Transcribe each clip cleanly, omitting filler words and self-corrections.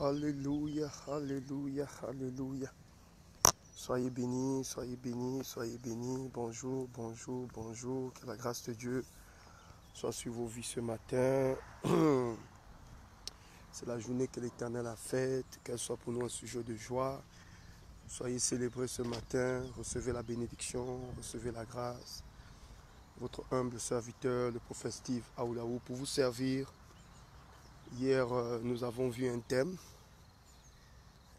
Alléluia, alléluia, alléluia. Soyez bénis, soyez bénis, soyez bénis. Bonjour, bonjour, bonjour. Que la grâce de Dieu soit sur vos vies ce matin. C'est la journée que l'Éternel a faite, qu'elle soit pour nous un sujet de joie. Soyez célébrés ce matin, recevez la bénédiction, recevez la grâce. Votre humble serviteur, le prophète Steve Aoulaou, pour vous servir. Hier, nous avons vu un thème.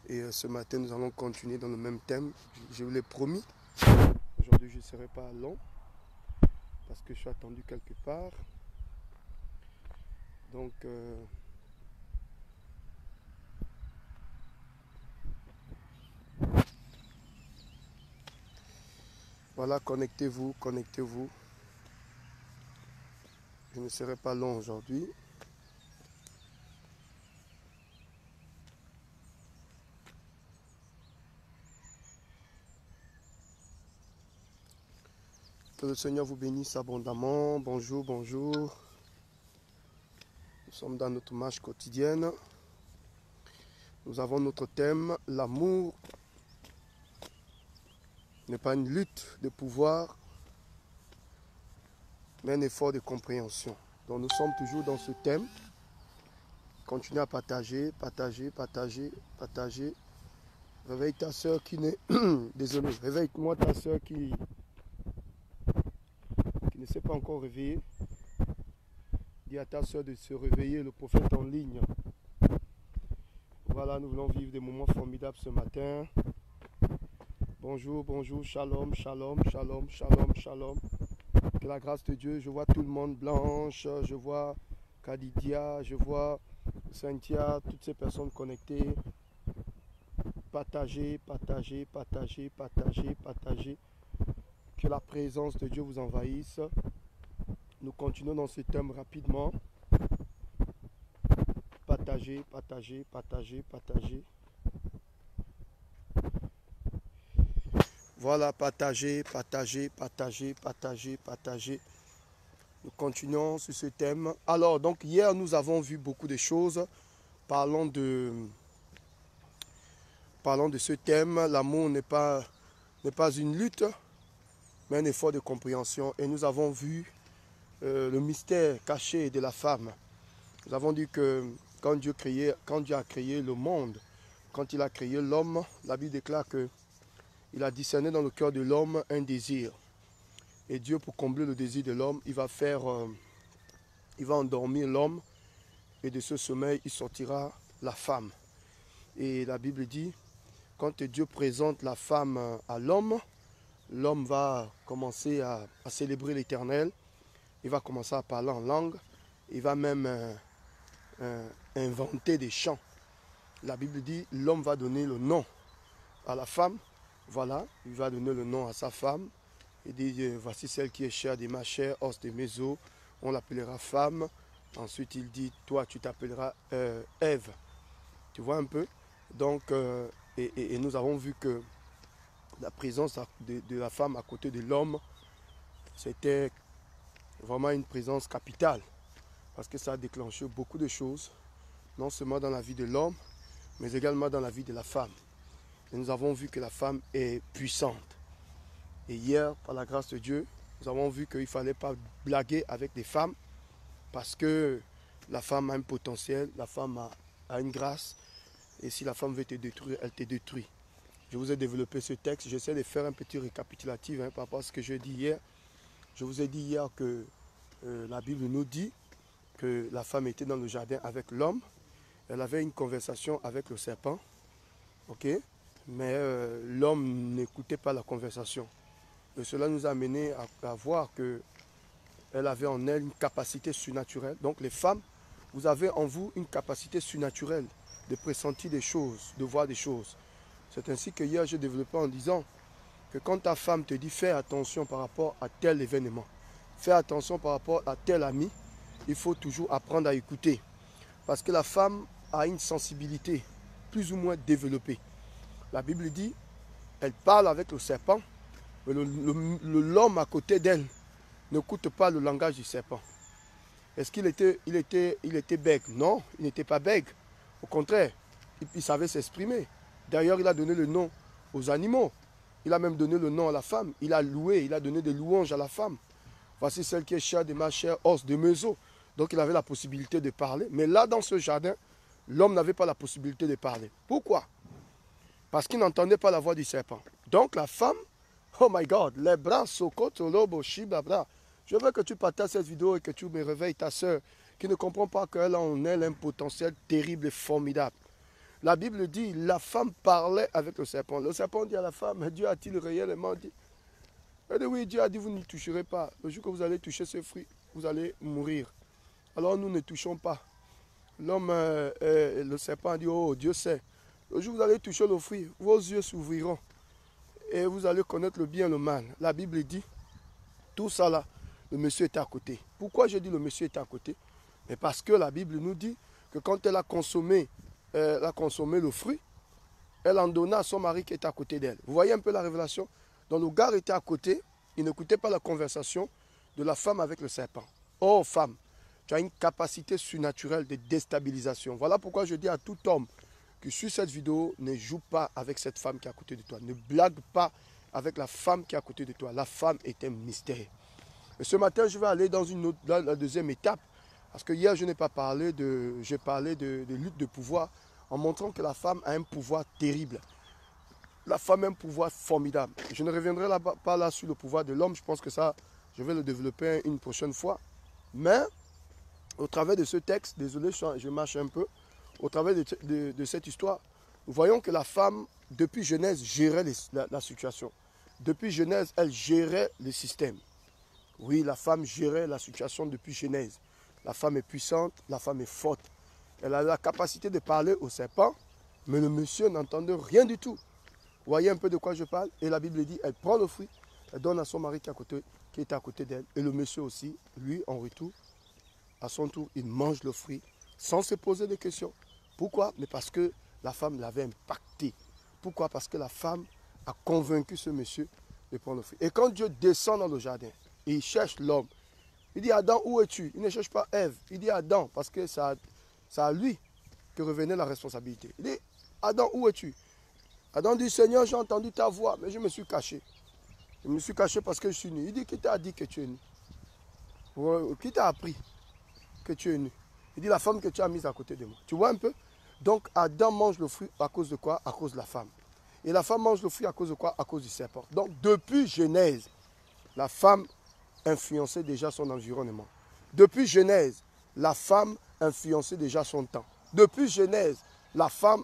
Et ce matin, nous allons continuer dans le même thème. Je vous l'ai promis. Aujourd'hui, je ne serai pas long parce que je suis attendu quelque part. Donc, voilà, connectez-vous, connectez-vous. Je ne serai pas long aujourd'hui. Que le Seigneur vous bénisse abondamment. Bonjour, bonjour. Nous sommes dans notre marche quotidienne. Nous avons notre thème, l'amour n'est pas une lutte de pouvoir, mais un effort de compréhension. Donc nous sommes toujours dans ce thème. Continuez à partager, partager, partager, partager. Réveille ta soeur qui n'est... Désolé, réveille-moi ta soeur qui ne s'est pas encore réveillée. Dis à ta soeur de se réveiller, le prophète en ligne. Voilà, nous voulons vivre des moments formidables ce matin. Bonjour, bonjour, shalom, shalom, shalom, shalom, shalom. Que la grâce de Dieu, je vois tout le monde, Blanche, je vois Kadidia, je vois Cynthia, toutes ces personnes connectées. Partagez, partagez, partagez, partagez, partagez. Que la présence de Dieu vous envahisse. Nous continuons dans ce thème rapidement. Partagez, partagez, partagez, partagez. Voilà, partagez, partagez, partagez, partagez, partagez. Nous continuons sur ce thème. Alors, donc hier, nous avons vu beaucoup de choses. Parlons de ce thème. L'amour n'est pas une lutte, mais un effort de compréhension. Et nous avons vu le mystère caché de la femme. Nous avons dit que quand Dieu a créé le monde, quand il a créé l'homme, la Bible déclare que il a discerné dans le cœur de l'homme un désir. Et Dieu, pour combler le désir de l'homme, il va endormir l'homme. Et de ce sommeil, il sortira la femme. Et la Bible dit, quand Dieu présente la femme à l'homme, l'homme va commencer à célébrer l'Éternel. Il va commencer à parler en langue. Il va même inventer des chants. La Bible dit, l'homme va donner le nom à la femme. Voilà, il va donner le nom à sa femme. Il dit, voici celle qui est chère de ma chair, os de mes os. On l'appellera femme. Ensuite, il dit, toi, tu t'appelleras Ève. Tu vois un peu? Donc, et nous avons vu que la présence de la femme à côté de l'homme, c'était vraiment une présence capitale. Parce que ça a déclenché beaucoup de choses, non seulement dans la vie de l'homme, mais également dans la vie de la femme. Et nous avons vu que la femme est puissante. Et hier, par la grâce de Dieu, nous avons vu qu'il ne fallait pas blaguer avec des femmes, parce que la femme a un potentiel, la femme a une grâce, et si la femme veut te détruire, elle te détruit. Je vous ai développé ce texte, j'essaie de faire un petit récapitulatif par rapport à ce que j'ai dit hier. Je vous ai dit hier que la Bible nous dit que la femme était dans le jardin avec l'homme, elle avait une conversation avec le serpent, ok, mais l'homme n'écoutait pas la conversation. Et cela nous a amené à voir qu'elle avait en elle une capacité surnaturelle. Donc les femmes, vous avez en vous une capacité surnaturelle de pressentir des choses, de voir des choses. C'est ainsi que hier j'ai développé en disant que quand ta femme te dit fais attention par rapport à tel événement, fais attention par rapport à tel ami, il faut toujours apprendre à écouter. Parce que la femme a une sensibilité plus ou moins développée. La Bible dit, elle parle avec le serpent, mais l'homme à côté d'elle n'écoute pas le langage du serpent. Est-ce qu'il était bègue? Non, il n'était pas bègue. Au contraire, il savait s'exprimer. D'ailleurs, il a donné le nom aux animaux. Il a même donné le nom à la femme. Il a loué, il a donné des louanges à la femme. Voici celle qui est chair de ma chair, os de mes os. Donc il avait la possibilité de parler. Mais là, dans ce jardin, l'homme n'avait pas la possibilité de parler. Pourquoi? Parce qu'il n'entendait pas la voix du serpent. Donc la femme, oh my God, les bras, sokoto, lobo, shibabra. Je veux que tu partages cette vidéo et que tu me réveilles ta soeur qui ne comprend pas qu'elle a en elle un potentiel terrible et formidable. La Bible dit, la femme parlait avec le serpent. Le serpent dit à la femme, Dieu a-t-il réellement dit? Elle dit, oui, Dieu a dit, vous ne toucherez pas. Le jour que vous allez toucher ce fruit, vous allez mourir. Alors nous ne touchons pas. L'homme, le serpent a dit, oh, Dieu sait. Le jour où vous allez toucher le fruit, vos yeux s'ouvriront. Et vous allez connaître le bien et le mal. La Bible dit, tout ça là, le monsieur était à côté. Pourquoi je dis le monsieur était à côté? Mais parce que la Bible nous dit que quand elle a consommé le fruit, elle en donna à son mari qui était à côté d'elle. Vous voyez un peu la révélation? Donc le gars était à côté, il n'écoutait pas la conversation de la femme avec le serpent. Oh femme, tu as une capacité surnaturelle de déstabilisation. Voilà pourquoi je dis à tout homme qui suit cette vidéo, ne joue pas avec cette femme qui est à côté de toi. Ne blague pas avec la femme qui est à côté de toi. La femme est un mystère. Et ce matin, je vais aller dans la deuxième étape. Parce que hier, je n'ai pas parlé j'ai parlé de lutte de pouvoir en montrant que la femme a un pouvoir terrible. La femme a un pouvoir formidable. Je ne reviendrai pas là sur le pouvoir de l'homme. Je pense que ça, je vais le développer une prochaine fois. Mais, au travers de ce texte, désolé, je marche un peu. Au travers de cette histoire, nous voyons que la femme, depuis Genèse, gérait la situation. Depuis Genèse, elle gérait le système. Oui, la femme gérait la situation depuis Genèse. La femme est puissante, la femme est forte. Elle a la capacité de parler au serpent, mais le monsieur n'entendait rien du tout. Vous voyez un peu de quoi je parle? Et la Bible dit, elle prend le fruit, elle donne à son mari qui est à côté d'elle. Et le monsieur aussi, lui, en retour, à son tour, il mange le fruit sans se poser de questions. Pourquoi? Mais parce que la femme l'avait impacté. Pourquoi? Parce que la femme a convaincu ce monsieur de prendre le fruit. Et quand Dieu descend dans le jardin, et il cherche l'homme, il dit, Adam, où es-tu? Il ne cherche pas Ève. Il dit, Adam, parce que c'est à lui que revenait la responsabilité. Il dit, Adam, où es-tu? Adam dit, Seigneur, j'ai entendu ta voix, mais je me suis caché. Je me suis caché parce que je suis nu. Il dit, qui t'a dit que tu es nu? Qui t'a appris que tu es nu? Il dit, la femme que tu as mise à côté de moi. Tu vois un peu? Donc, Adam mange le fruit à cause de quoi? À cause de la femme. Et la femme mange le fruit à cause de quoi? À cause du serpent. Donc, depuis Genèse, la femme influençait déjà son environnement. Depuis Genèse, la femme influençait déjà son temps. Depuis Genèse, la femme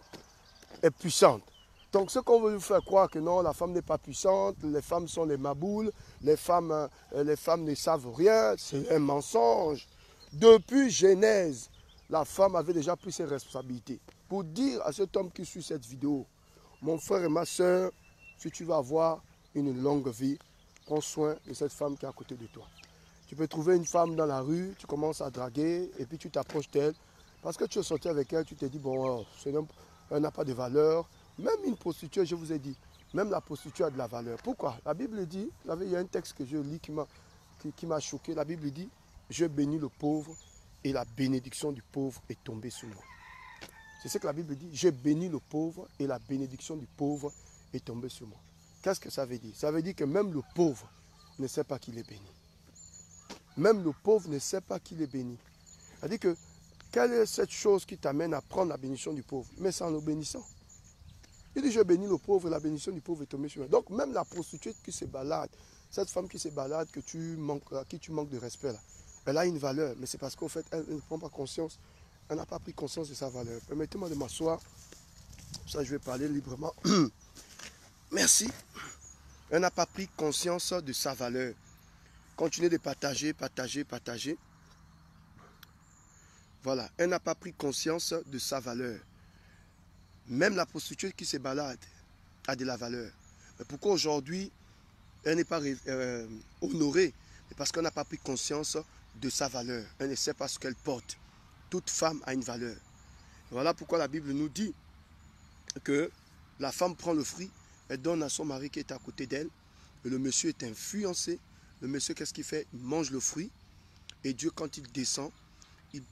est puissante. Donc ce qu'on veut nous faire croire que non, la femme n'est pas puissante, les femmes sont les maboules, les femmes ne savent rien, c'est un mensonge. Depuis Genèse, la femme avait déjà pris ses responsabilités. Pour dire à cet homme qui suit cette vidéo, mon frère et ma soeur, si tu vas avoir une longue vie, prends soin de cette femme qui est à côté de toi. Tu peux trouver une femme dans la rue, tu commences à draguer et puis tu t'approches d'elle. Parce que tu es sorti avec elle, tu te dis, bon, elle n'a pas de valeur. Même une prostituée, je vous ai dit, même la prostituée a de la valeur. Pourquoi? La Bible dit, il y a un texte que je lis qui m'a choqué. La Bible dit, je bénis le pauvre et la bénédiction du pauvre est tombée sur moi. C'est ce que la Bible dit, je bénis le pauvre et la bénédiction du pauvre est tombée sur moi. Qu'est-ce que ça veut dire? Ça veut dire que même le pauvre ne sait pas qu'il est béni. Même le pauvre ne sait pas qu'il est béni. C'est-à-dire que, quelle est cette chose qui t'amène à prendre la bénédiction du pauvre? Mais c'est en le bénissant. Il dit, je bénis le pauvre et la bénédiction du pauvre est tombée sur moi. Donc, même la prostituée qui se balade, cette femme qui se balade, à qui tu manques de respect, là, elle a une valeur. Mais c'est parce qu'au fait, elle ne prend pas conscience, elle n'a pas pris conscience de sa valeur. Permettez-moi de m'asseoir. Ça, je vais parler librement. Merci. Elle n'a pas pris conscience de sa valeur. Continuez de partager, partager, partager. Voilà, elle n'a pas pris conscience de sa valeur. Même la prostituée qui se balade a de la valeur. Mais pourquoi aujourd'hui, elle n'est pas honorée? Parce qu'elle n'a pas pris conscience de sa valeur. Elle ne sait pas ce qu'elle porte. Toute femme a une valeur. Voilà pourquoi la Bible nous dit que la femme prend le fruit, elle donne à son mari qui est à côté d'elle. Et le monsieur est influencé. Le monsieur, qu'est-ce qu'il fait? Il mange le fruit. Et Dieu, quand il descend, il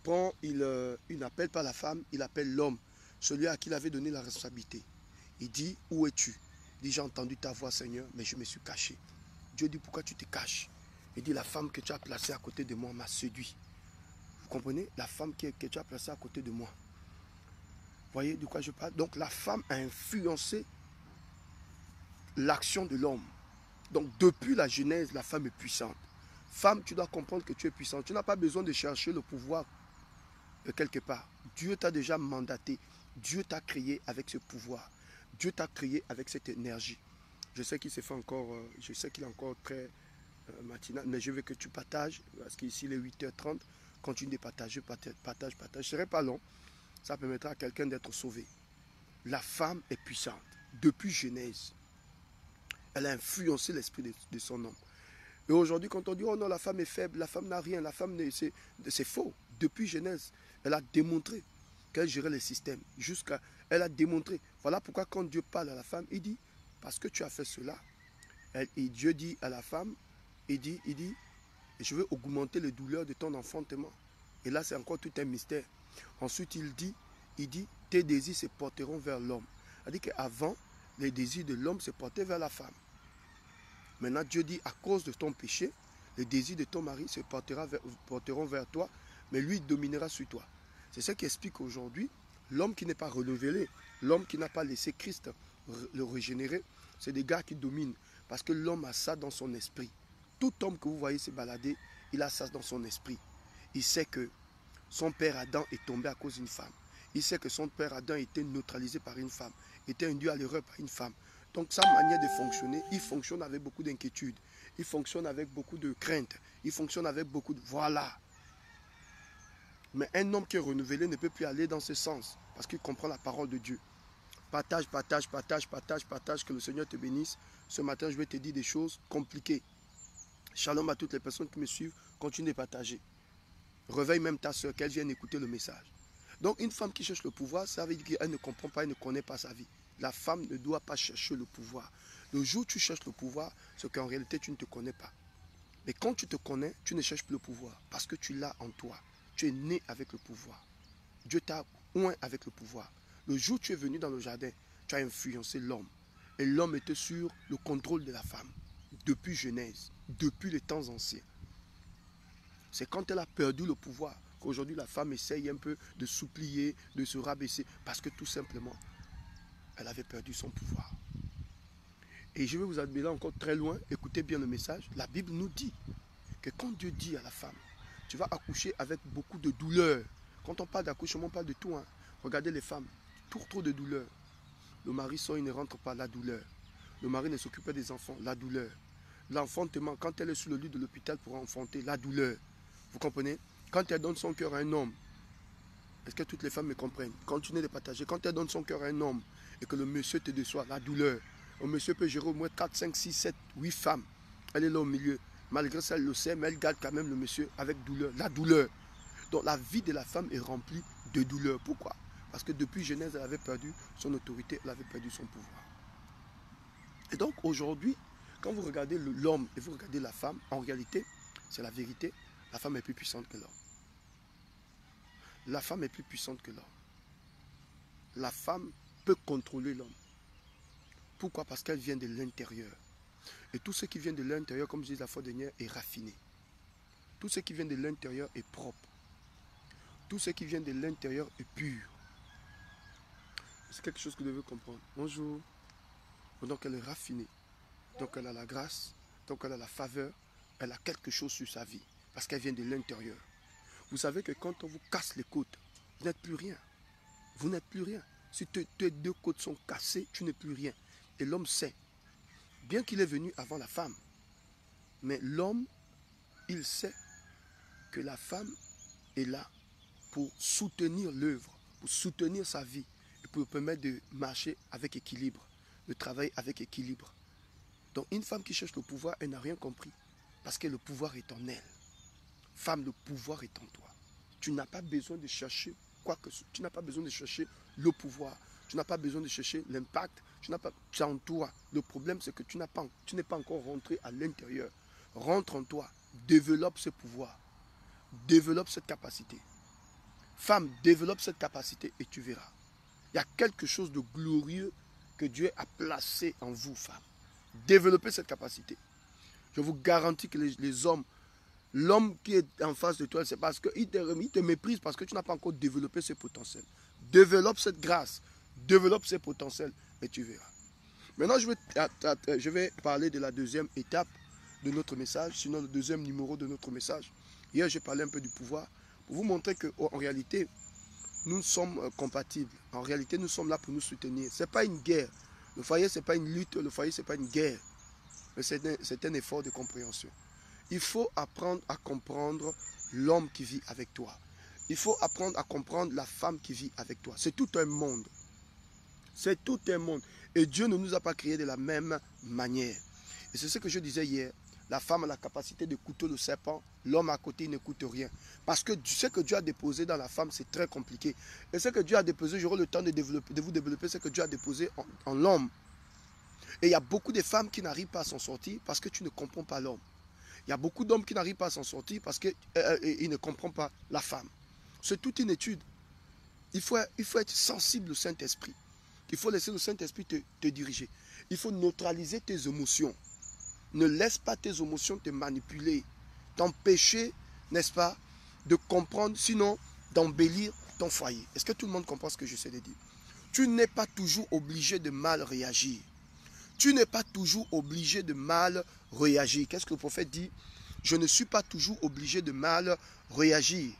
n'appelle pas la femme, il appelle l'homme. celui à qui il avait donné la responsabilité. Il dit, où es-tu? Il dit, j'ai entendu ta voix, Seigneur, mais je me suis caché. Dieu dit, pourquoi tu te caches? Il dit, la femme que tu as placée à côté de moi m'a séduit. Vous comprenez? La femme que tu as placée à côté de moi. Vous voyez de quoi je parle? Donc la femme a influencé l'action de l'homme. Donc depuis la Genèse, la femme est puissante. Femme, tu dois comprendre que tu es puissante. Tu n'as pas besoin de chercher le pouvoir quelque part. Dieu t'a déjà mandaté. Dieu t'a créé avec ce pouvoir. Dieu t'a créé avec cette énergie. Je sais qu'il s'est fait encore, je sais qu'il est encore très matinal, mais je veux que tu partages, parce qu'ici il est 8h30, continue de partager, partage. Je ne serai pas long, ça permettra à quelqu'un d'être sauvé. La femme est puissante. Depuis Genèse, elle a influencé l'esprit de son homme. Et aujourd'hui, quand on dit, oh non, la femme est faible, la femme n'a rien, la femme, c'est faux. Depuis Genèse, elle a démontré qu'elle gérait les systèmes. Elle a démontré. Voilà pourquoi quand Dieu parle à la femme, il dit, parce que tu as fait cela, et Dieu dit à la femme, il dit, je veux augmenter les douleurs de ton enfantement. Et là, c'est encore tout un mystère. Ensuite, il dit, tes désirs se porteront vers l'homme. C'est-à-dire qu'avant, les désirs de l'homme se portaient vers la femme. Maintenant, Dieu dit, à cause de ton péché, les désirs de ton mari se porteront vers toi, mais lui dominera sur toi. C'est ce qui explique aujourd'hui, l'homme qui n'est pas renouvelé, l'homme qui n'a pas laissé Christ le régénérer, c'est des gars qui dominent. Parce que l'homme a ça dans son esprit. Tout homme que vous voyez se balader, il a ça dans son esprit. Il sait que son père Adam est tombé à cause d'une femme. Il sait que son père Adam a été neutralisé par une femme, était induit à l'erreur par une femme. Donc sa manière de fonctionner, il fonctionne avec beaucoup d'inquiétude. Il fonctionne avec beaucoup de crainte. Il fonctionne avec beaucoup de... Voilà. Mais un homme qui est renouvelé ne peut plus aller dans ce sens parce qu'il comprend la parole de Dieu. Partage, que le Seigneur te bénisse. Ce matin, je vais te dire des choses compliquées. Shalom à toutes les personnes qui me suivent. Continue de partager. Réveille même ta soeur, qu'elle vienne écouter le message. Donc, une femme qui cherche le pouvoir, ça veut dire qu'elle ne comprend pas, elle ne connaît pas sa vie. La femme ne doit pas chercher le pouvoir. Le jour où tu cherches le pouvoir, c'est qu'en réalité, tu ne te connais pas. Mais quand tu te connais, tu ne cherches plus le pouvoir parce que tu l'as en toi. Tu es né avec le pouvoir. Dieu t'a oint avec le pouvoir. Le jour où tu es venu dans le jardin, tu as influencé l'homme. Et l'homme était sur le contrôle de la femme. Depuis Genèse, depuis les temps anciens. C'est quand elle a perdu le pouvoir qu'aujourd'hui la femme essaye un peu de s'oublier, de se rabaisser. Parce que tout simplement, elle avait perdu son pouvoir. Et je vais vous amener là encore très loin. Écoutez bien le message. La Bible nous dit que quand Dieu dit à la femme, tu vas accoucher avec beaucoup de douleur. Quand on parle d'accouchement, on parle de tout. Hein. Regardez les femmes, trop de douleur. Le mari sort, il ne rentre pas, la douleur. Le mari ne s'occupe pas des enfants, la douleur. L'enfantement, quand elle est sur le lit de l'hôpital pour enfanter, la douleur. Vous comprenez? Quand elle donne son cœur à un homme, est-ce que toutes les femmes me comprennent? Continuez de partager. Quand elle donne son cœur à un homme et que le monsieur te déçoit, la douleur. Le monsieur peut gérer au moins 4, 5, 6, 7, 8 femmes. Elle est là au milieu. Malgré ça, elle le sait, mais elle garde quand même le monsieur avec douleur. La douleur. Donc la vie de la femme est remplie de douleur. Pourquoi? Parce que depuis Genèse, elle avait perdu son autorité, elle avait perdu son pouvoir. Et donc aujourd'hui, quand vous regardez l'homme et vous regardez la femme, en réalité, c'est la vérité, la femme est plus puissante que l'homme. La femme est plus puissante que l'homme. La femme peut contrôler l'homme. Pourquoi? Parce qu'elle vient de l'intérieur. Et tout ce qui vient de l'intérieur, comme je disais la fois dernière, est raffiné. Tout ce qui vient de l'intérieur est propre. Tout ce qui vient de l'intérieur est pur. C'est quelque chose que vous devez comprendre. Bonjour. Donc elle est raffinée. Donc elle a la grâce. Donc elle a la faveur. Elle a quelque chose sur sa vie. Parce qu'elle vient de l'intérieur. Vous savez que quand on vous casse les côtes, vous n'êtes plus rien. Vous n'êtes plus rien. Si tes deux côtes sont cassées, tu n'es plus rien. Et l'homme sait. Bien qu'il est venu avant la femme. Mais l'homme, il sait que la femme est là pour soutenir l'œuvre, pour soutenir sa vie et pour permettre de marcher avec équilibre, de travailler avec équilibre. Donc une femme qui cherche le pouvoir, elle n'a rien compris parce que le pouvoir est en elle. Femme, le pouvoir est en toi. Tu n'as pas besoin de chercher quoi que ce soit. Tu n'as pas besoin de chercher le pouvoir. Tu n'as pas besoin de chercher l'impact. Tu es en toi. Le problème, c'est que tu n'es pas encore rentré à l'intérieur. Rentre en toi. Développe ce pouvoir. Développe cette capacité. Femme, développe cette capacité et tu verras. Il y a quelque chose de glorieux que Dieu a placé en vous, femmes. Développez cette capacité. Je vous garantis que les hommes, l'homme qui est en face de toi, c'est parce qu'il te méprise parce que tu n'as pas encore développé ce potentiel. Développe cette grâce, développe ce potentiel et tu verras. Maintenant, je vais parler de la deuxième étape de notre message, sinon le deuxième numéro de notre message. Hier, j'ai parlé un peu du pouvoir pour vous montrer qu'en réalité, nous sommes compatibles. En réalité, nous sommes là pour nous soutenir. Ce n'est pas une guerre. Le foyer, ce n'est pas une lutte. Le foyer, ce n'est pas une guerre. Mais c'est un effort de compréhension. Il faut apprendre à comprendre l'homme qui vit avec toi. Il faut apprendre à comprendre la femme qui vit avec toi. C'est tout un monde. C'est tout un monde. Et Dieu ne nous a pas créés de la même manière. Et c'est ce que je disais hier. La femme a la capacité de couper le serpent. L'homme à côté, il ne coûte rien. Parce que ce que Dieu a déposé dans la femme, c'est très compliqué. Et ce que Dieu a déposé, j'aurai le temps de vous développer ce que Dieu a déposé en l'homme. Et il y a beaucoup de femmes qui n'arrivent pas à s'en sortir parce que tu ne comprends pas l'homme. Il y a beaucoup d'hommes qui n'arrivent pas à s'en sortir parce qu'ils ne comprennent pas la femme. C'est toute une étude. Il faut être sensible au Saint-Esprit. Il faut laisser le Saint-Esprit te diriger. Il faut neutraliser tes émotions. Ne laisse pas tes émotions te manipuler, t'empêcher, n'est-ce pas, de comprendre, sinon d'embellir ton foyer. Est-ce que tout le monde comprend ce que j'essaie de dire? Tu n'es pas toujours obligé de mal réagir. Tu n'es pas toujours obligé de mal réagir. Qu'est-ce que le prophète dit? Je ne suis pas toujours obligé de mal réagir.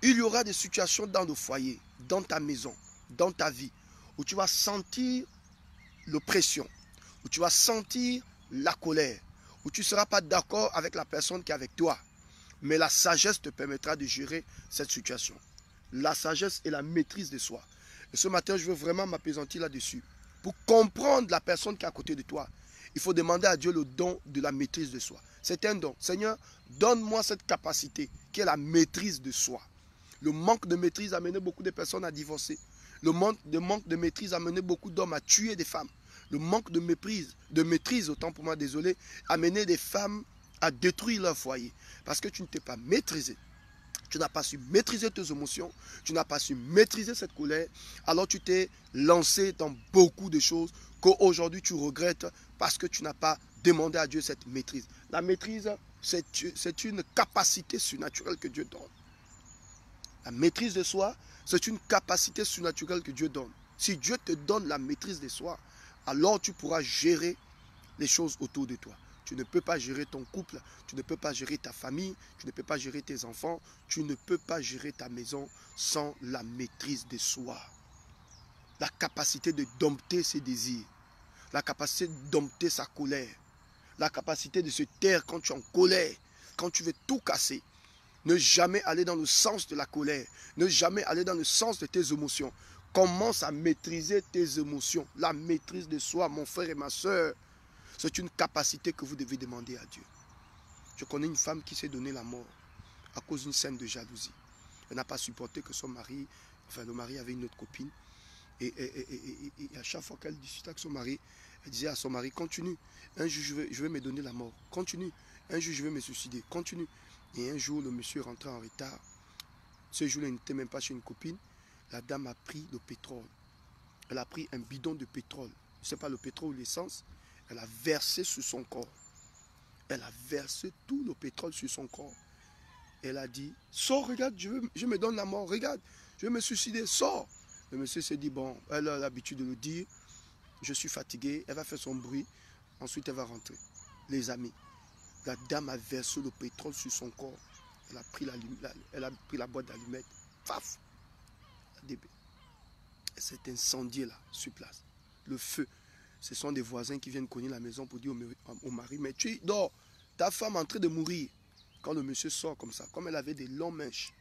Il y aura des situations dans le foyer, dans ta maison, dans ta vie, où tu vas sentir l'oppression, où tu vas sentir la colère, où tu ne seras pas d'accord avec la personne qui est avec toi. Mais la sagesse te permettra de gérer cette situation. La sagesse et la maîtrise de soi. Et ce matin, je veux vraiment m'appesantir là-dessus. Pour comprendre la personne qui est à côté de toi, il faut demander à Dieu le don de la maîtrise de soi. C'est un don. Seigneur, donne-moi cette capacité qui est la maîtrise de soi. Le manque de maîtrise a mené beaucoup de personnes à divorcer. Le manque de maîtrise a mené beaucoup d'hommes à tuer des femmes. Le manque de maîtrise, autant pour moi, désolé, a mené des femmes à détruire leur foyer. Parce que tu ne t'es pas maîtrisé. Tu n'as pas su maîtriser tes émotions. Tu n'as pas su maîtriser cette colère. Alors tu t'es lancé dans beaucoup de choses qu'aujourd'hui tu regrettes parce que tu n'as pas demandé à Dieu cette maîtrise. La maîtrise, c'est une capacité surnaturelle que Dieu donne. La maîtrise de soi, c'est une capacité surnaturelle que Dieu donne. Si Dieu te donne la maîtrise de soi, alors tu pourras gérer les choses autour de toi. Tu ne peux pas gérer ton couple, tu ne peux pas gérer ta famille, tu ne peux pas gérer tes enfants, tu ne peux pas gérer ta maison sans la maîtrise de soi. La capacité de dompter ses désirs, la capacité de dompter sa colère, la capacité de se taire quand tu es en colère, quand tu veux tout casser. Ne jamais aller dans le sens de la colère, ne jamais aller dans le sens de tes émotions. Commence à maîtriser tes émotions. La maîtrise de soi, mon frère et ma soeur, c'est une capacité que vous devez demander à Dieu. Je connais une femme qui s'est donné la mort à cause d'une scène de jalousie. Elle n'a pas supporté que son mari, enfin le mari avait une autre copine. Et à chaque fois qu'elle discutait avec son mari, elle disait à son mari, continue. Un jour, je vais me donner la mort. Continue. Un jour, je vais me suicider. Continue. Et un jour, le monsieur rentrait en retard. Ce jour-là, il n'était même pas chez une copine. La dame a pris le pétrole. Elle a pris un bidon de pétrole. Ce n'est pas le pétrole ou l'essence. Elle a versé sur son corps. Elle a versé tout le pétrole sur son corps. Elle a dit, sors, regarde, je me donne la mort. Regarde, je vais me suicider, sors. Le monsieur s'est dit, bon, elle a l'habitude de le dire. Je suis fatigué. Elle va faire son bruit. Ensuite, elle va rentrer. Les amis, la dame a versé le pétrole sur son corps. Elle a pris la boîte d'allumettes. Paf! Elle s'est incendiée là, sur place. Le feu. Ce sont des voisins qui viennent cogner la maison pour dire au mari, mais tu dors, ta femme est en train de mourir. Quand le monsieur sort comme ça, comme elle avait des longues mèches,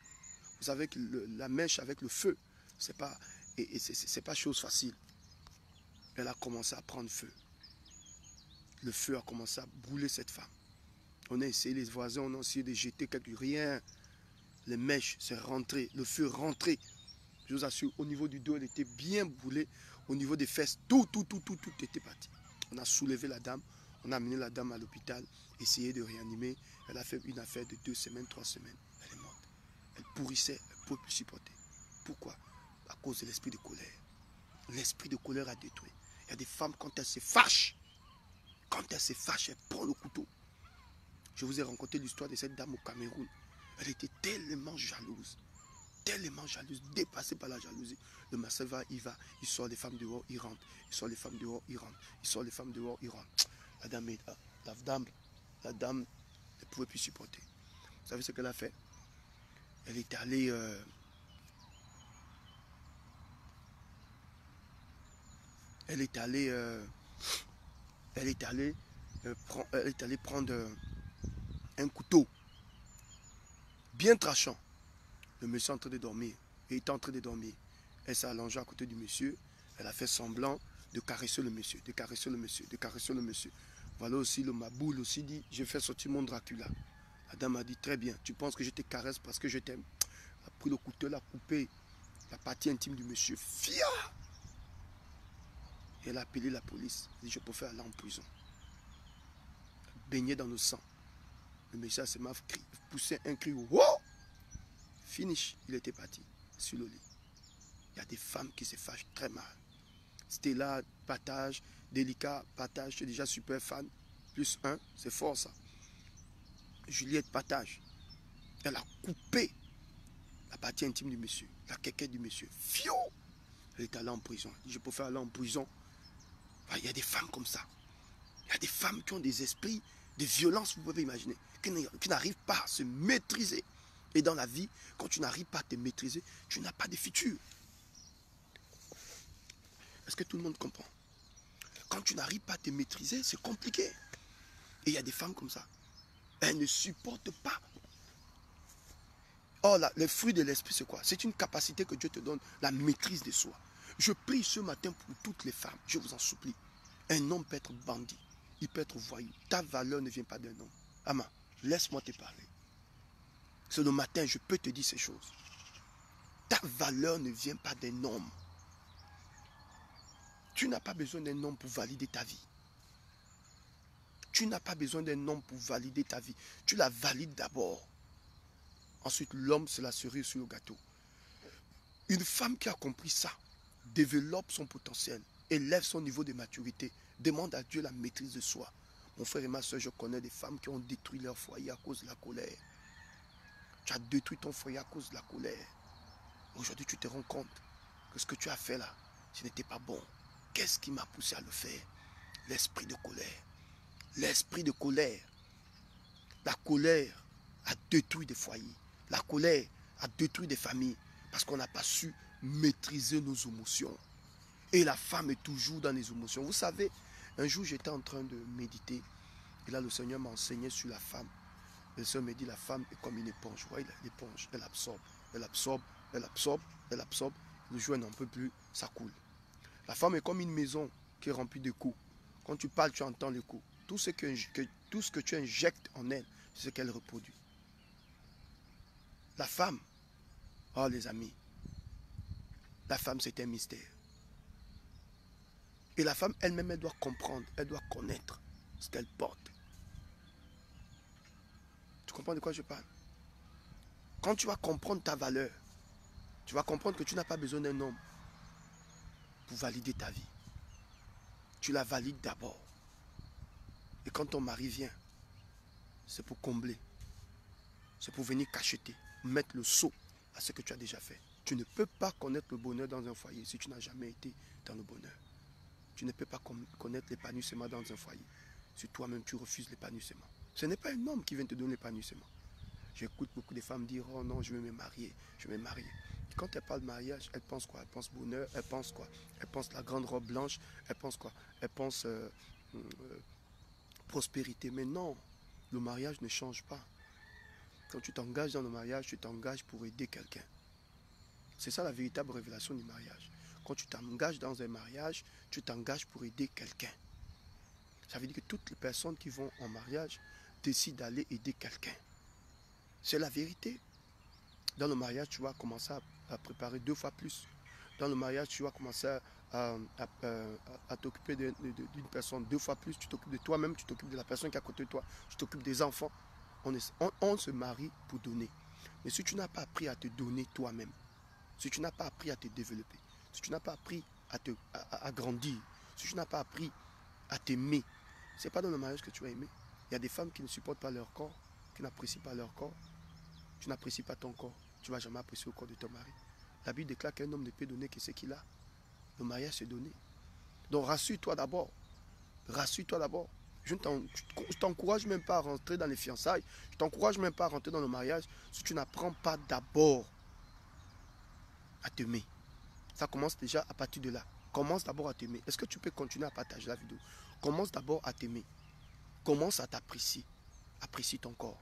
vous savez que la mèche avec le feu, c'est pas chose facile. Elle a commencé à prendre feu. Le feu a commencé à brûler cette femme. On a essayé, les voisins, on a essayé de jeter rien. Les mèches, c'est rentré, le feu rentré. Je vous assure, au niveau du dos, elle était bien brûlée. Au niveau des fesses, tout était parti. On a soulevé la dame, on a amené la dame à l'hôpital, essayé de réanimer. Elle a fait une affaire de 2 semaines, 3 semaines. Elle est morte. Elle pourrissait, elle ne pouvait plus supporter. Pourquoi? à cause de l'esprit de colère. L'esprit de colère a détruit. Il y a des femmes, quand elles se fâchent, elles prennent le couteau. Je vous ai raconté l'histoire de cette dame au Cameroun. Elle était tellement jalouse, dépassée par la jalousie. Le masseur va, il sort les femmes dehors, il rentre. Il sort les femmes dehors, il rentre. Il sort les femmes dehors, il rentre. La dame ne pouvait plus supporter. Vous savez ce qu'elle a fait? Elle est allée... Elle est allée prendre un couteau bien tranchant. Le monsieur est en train de dormir. Il était en train de dormir. Elle s'est allongée à côté du monsieur. Elle a fait semblant de caresser le monsieur, de caresser le monsieur, de caresser le monsieur. Voilà aussi le Maboul aussi dit, je fais sortir mon Dracula. La dame a dit, très bien, tu penses que je te caresse parce que je t'aime. Elle a pris le couteau, elle a coupé la partie intime du monsieur. Fia! Et elle a appelé la police. Elle a dit, je préfère aller en prison. Baigné dans le sang. Le monsieur s'est poussé un cri. Wow! Finish. Il était parti sur le lit. Il y a des femmes qui se fâchent très mal. Stella, partage. Délicat, partage. Je suis déjà super fan. Plus 1, c'est fort ça. Juliette, partage. Elle a coupé la partie intime du monsieur. La quéquette du monsieur. Fio! Elle est allée en prison. Elle dit, je préfère aller en prison. Il y a des femmes comme ça. Il y a des femmes qui ont des esprits de violence, vous pouvez imaginer, qui n'arrivent pas à se maîtriser. Et dans la vie, quand tu n'arrives pas à te maîtriser, tu n'as pas de futur. Est-ce que tout le monde comprend? Quand tu n'arrives pas à te maîtriser, c'est compliqué. Et il y a des femmes comme ça. Elles ne supportent pas. Oh là, le fruit de l'esprit, c'est quoi? C'est une capacité que Dieu te donne, la maîtrise de soi. Je prie ce matin pour toutes les femmes, je vous en supplie. Un homme peut être bandit, il peut être voyou. Ta valeur ne vient pas d'un homme. Amen, laisse-moi te parler. C'est le matin, je peux te dire ces choses. Ta valeur ne vient pas d'un homme. Tu n'as pas besoin d'un homme pour valider ta vie. Tu n'as pas besoin d'un homme pour valider ta vie. Tu la valides d'abord. Ensuite, l'homme, c'est la cerise sur le gâteau. Une femme qui a compris ça, développe son potentiel, élève son niveau de maturité, demande à Dieu la maîtrise de soi. Mon frère et ma soeur, je connais des femmes qui ont détruit leur foyer à cause de la colère. Tu as détruit ton foyer à cause de la colère. Aujourd'hui, tu te rends compte que ce que tu as fait là, ce n'était pas bon. Qu'est-ce qui m'a poussé à le faire? L'esprit de colère. L'esprit de colère. La colère a détruit des foyers. La colère a détruit des familles parce qu'on n'a pas su maîtriser nos émotions. Et la femme est toujours dans les émotions. Vous savez, un jour j'étais en train de méditer et là le Seigneur m'a enseigné sur la femme. Le Seigneur me dit la femme est comme une éponge. Vous voyez l'éponge, elle absorbe, elle absorbe, elle absorbe, elle absorbe. Le jour elle n'en peut plus, ça coule. La femme est comme une maison qui est remplie de coups. Quand tu parles, tu entends les coups. Tout ce que tu injectes en elle, c'est ce qu'elle reproduit. La femme, oh les amis, la femme c'est un mystère. Et la femme elle-même, elle doit comprendre, elle doit connaître ce qu'elle porte. Tu comprends de quoi je parle? Quand tu vas comprendre ta valeur, tu vas comprendre que tu n'as pas besoin d'un homme pour valider ta vie. Tu la valides d'abord. Et quand ton mari vient, c'est pour combler. C'est pour venir cacheter, mettre le sceau à ce que tu as déjà fait. Tu ne peux pas connaître le bonheur dans un foyer si tu n'as jamais été dans le bonheur. Tu ne peux pas connaître l'épanouissement dans un foyer si toi-même tu refuses l'épanouissement. Ce n'est pas un homme qui vient te donner l'épanouissement. J'écoute beaucoup de femmes dire, oh non, je vais me marier, je vais me marier. Et quand elles parlent de mariage, elles pensent quoi? Elles pensent bonheur, elles pensent quoi? Elles pensent la grande robe blanche, elles pensent quoi? Elles pensent prospérité. Mais non, le mariage ne change pas. Quand tu t'engages dans le mariage, tu t'engages pour aider quelqu'un. C'est ça la véritable révélation du mariage. Quand tu t'engages dans un mariage, tu t'engages pour aider quelqu'un. Ça veut dire que toutes les personnes qui vont en mariage décident d'aller aider quelqu'un. C'est la vérité. Dans le mariage, tu vas commencer à préparer 2 fois plus. Dans le mariage, tu vas commencer à t'occuper d'une personne 2 fois plus. Tu t'occupes de toi-même, tu t'occupes de la personne qui est à côté de toi, tu t'occupes des enfants. On se marie pour donner. Mais si tu n'as pas appris à te donner toi-même, si tu n'as pas appris à te développer, si tu n'as pas appris à grandir, si tu n'as pas appris à t'aimer, ce n'est pas dans le mariage que tu vas aimer. Il y a des femmes qui ne supportent pas leur corps, qui n'apprécient pas leur corps. Tu n'apprécies pas ton corps, tu ne vas jamais apprécier le corps de ton mari. La Bible déclare qu'un homme ne peut donner que ce qu'il a. Le mariage, c'est donné. Donc rassure-toi d'abord. Rassure-toi d'abord. Je ne t'encourage même pas à rentrer dans les fiançailles. Je ne t'encourage même pas à rentrer dans le mariage si tu n'apprends pas d'abord à t'aimer. Ça commence déjà à partir de là. Commence d'abord à t'aimer. Est-ce que tu peux continuer à partager la vidéo? Commence d'abord à t'aimer. Commence à t'apprécier. Apprécie ton corps.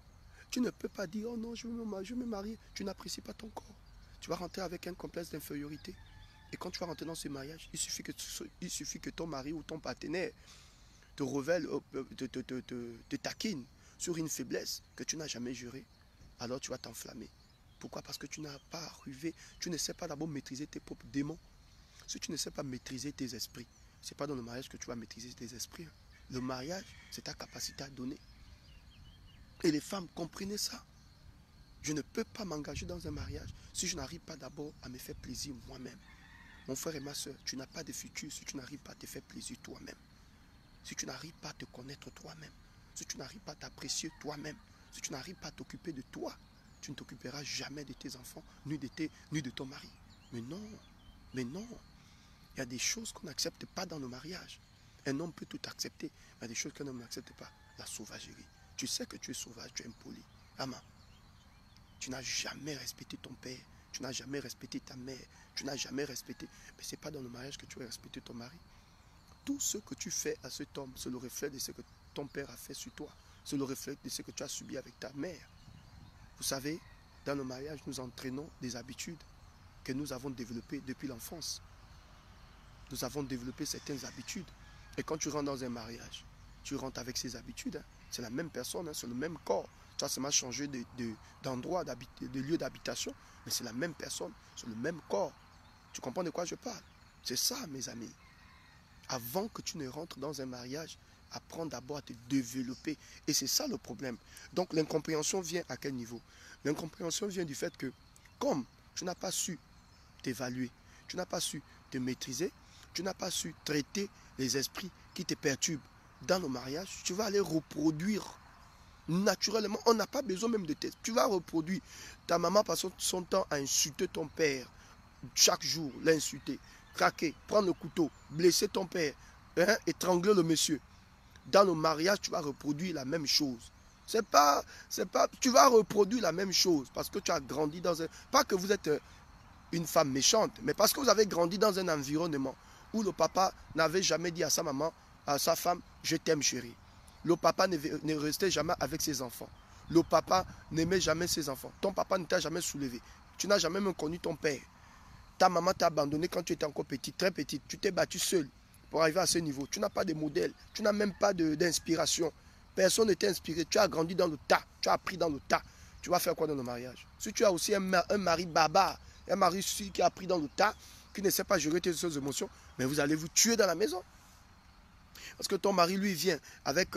Tu ne peux pas dire, oh non, je veux me marier. Tu n'apprécies pas ton corps. Tu vas rentrer avec un complexe d'infériorité. Et quand tu vas rentrer dans ce mariage, il suffit que ton mari ou ton partenaire te révèle, te taquine sur une faiblesse que tu n'as jamais jurée. Alors tu vas t'enflammer. Pourquoi? Parce que tu n'as pas arrivé, tu ne sais pas d'abord maîtriser tes propres démons. Si tu ne sais pas maîtriser tes esprits, ce n'est pas dans le mariage que tu vas maîtriser tes esprits. Le mariage, c'est ta capacité à donner. Et les femmes, comprenez ça. Je ne peux pas m'engager dans un mariage si je n'arrive pas d'abord à me faire plaisir moi-même. Mon frère et ma soeur, tu n'as pas de futur si tu n'arrives pas à te faire plaisir toi-même. Si tu n'arrives pas à te connaître toi-même. Si tu n'arrives pas à t'apprécier toi-même. Si tu n'arrives pas à t'occuper de toi, tu ne t'occuperas jamais de tes enfants, ni de ton mari. Mais non, mais non. Il y a des choses qu'on n'accepte pas dans le mariage. Un homme peut tout accepter, mais il y a des choses qu'un homme n'accepte pas. La sauvagerie. Tu sais que tu es sauvage, tu es impoli. Amen. Tu n'as jamais respecté ton père. Tu n'as jamais respecté ta mère. Tu n'as jamais respecté. Mais ce n'est pas dans le mariage que tu vas respecter ton mari. Tout ce que tu fais à cet homme, c'est le reflet de ce que ton père a fait sur toi. C'est le reflet de ce que tu as subi avec ta mère. Vous savez, dans le mariage, nous entraînons des habitudes que nous avons développées depuis l'enfance. Nous avons développé certaines habitudes. Et quand tu rentres dans un mariage, tu rentres avec ces habitudes. C'est la même personne, c'est le même corps. Tu as seulement changé d'endroit, de lieu d'habitation, mais c'est la même personne, c'est le même corps. Tu comprends de quoi je parle? C'est ça, mes amis. Avant que tu ne rentres dans un mariage, apprends d'abord à te développer. Et c'est ça le problème. Donc l'incompréhension vient à quel niveau? L'incompréhension vient du fait que, comme tu n'as pas su t'évaluer, tu n'as pas su te maîtriser, tu n'as pas su traiter les esprits qui te perturbent dans le mariage, tu vas aller reproduire naturellement. On n'a pas besoin même de test. Tu vas reproduire. Ta maman passe son temps à insulter ton père. Chaque jour, l'insulter, craquer, prendre le couteau, blesser ton père, étrangler le monsieur. Dans le mariage, tu vas reproduire la même chose. Tu vas reproduire la même chose parce que tu as grandi dans un... Pas que vous êtes une femme méchante, mais parce que vous avez grandi dans un environnement où le papa n'avait jamais dit à sa maman, à sa femme, je t'aime chérie. Le papa ne restait jamais avec ses enfants. Le papa n'aimait jamais ses enfants. Ton papa ne t'a jamais soulevé. Tu n'as jamais même connu ton père. Ta maman t'a abandonné quand tu étais encore petite, très petite. Tu t'es battu seul pour arriver à ce niveau. Tu n'as pas de modèle. Tu n'as même pas d'inspiration. Personne ne t'a inspiré. Tu as grandi dans le tas. Tu as appris dans le tas. Tu vas faire quoi dans le mariage? Si tu as aussi un mari barbare, un mari qui a appris dans le tas, qui ne sait pas gérer tes émotions, mais vous allez vous tuer dans la maison. Parce que ton mari, lui, vient avec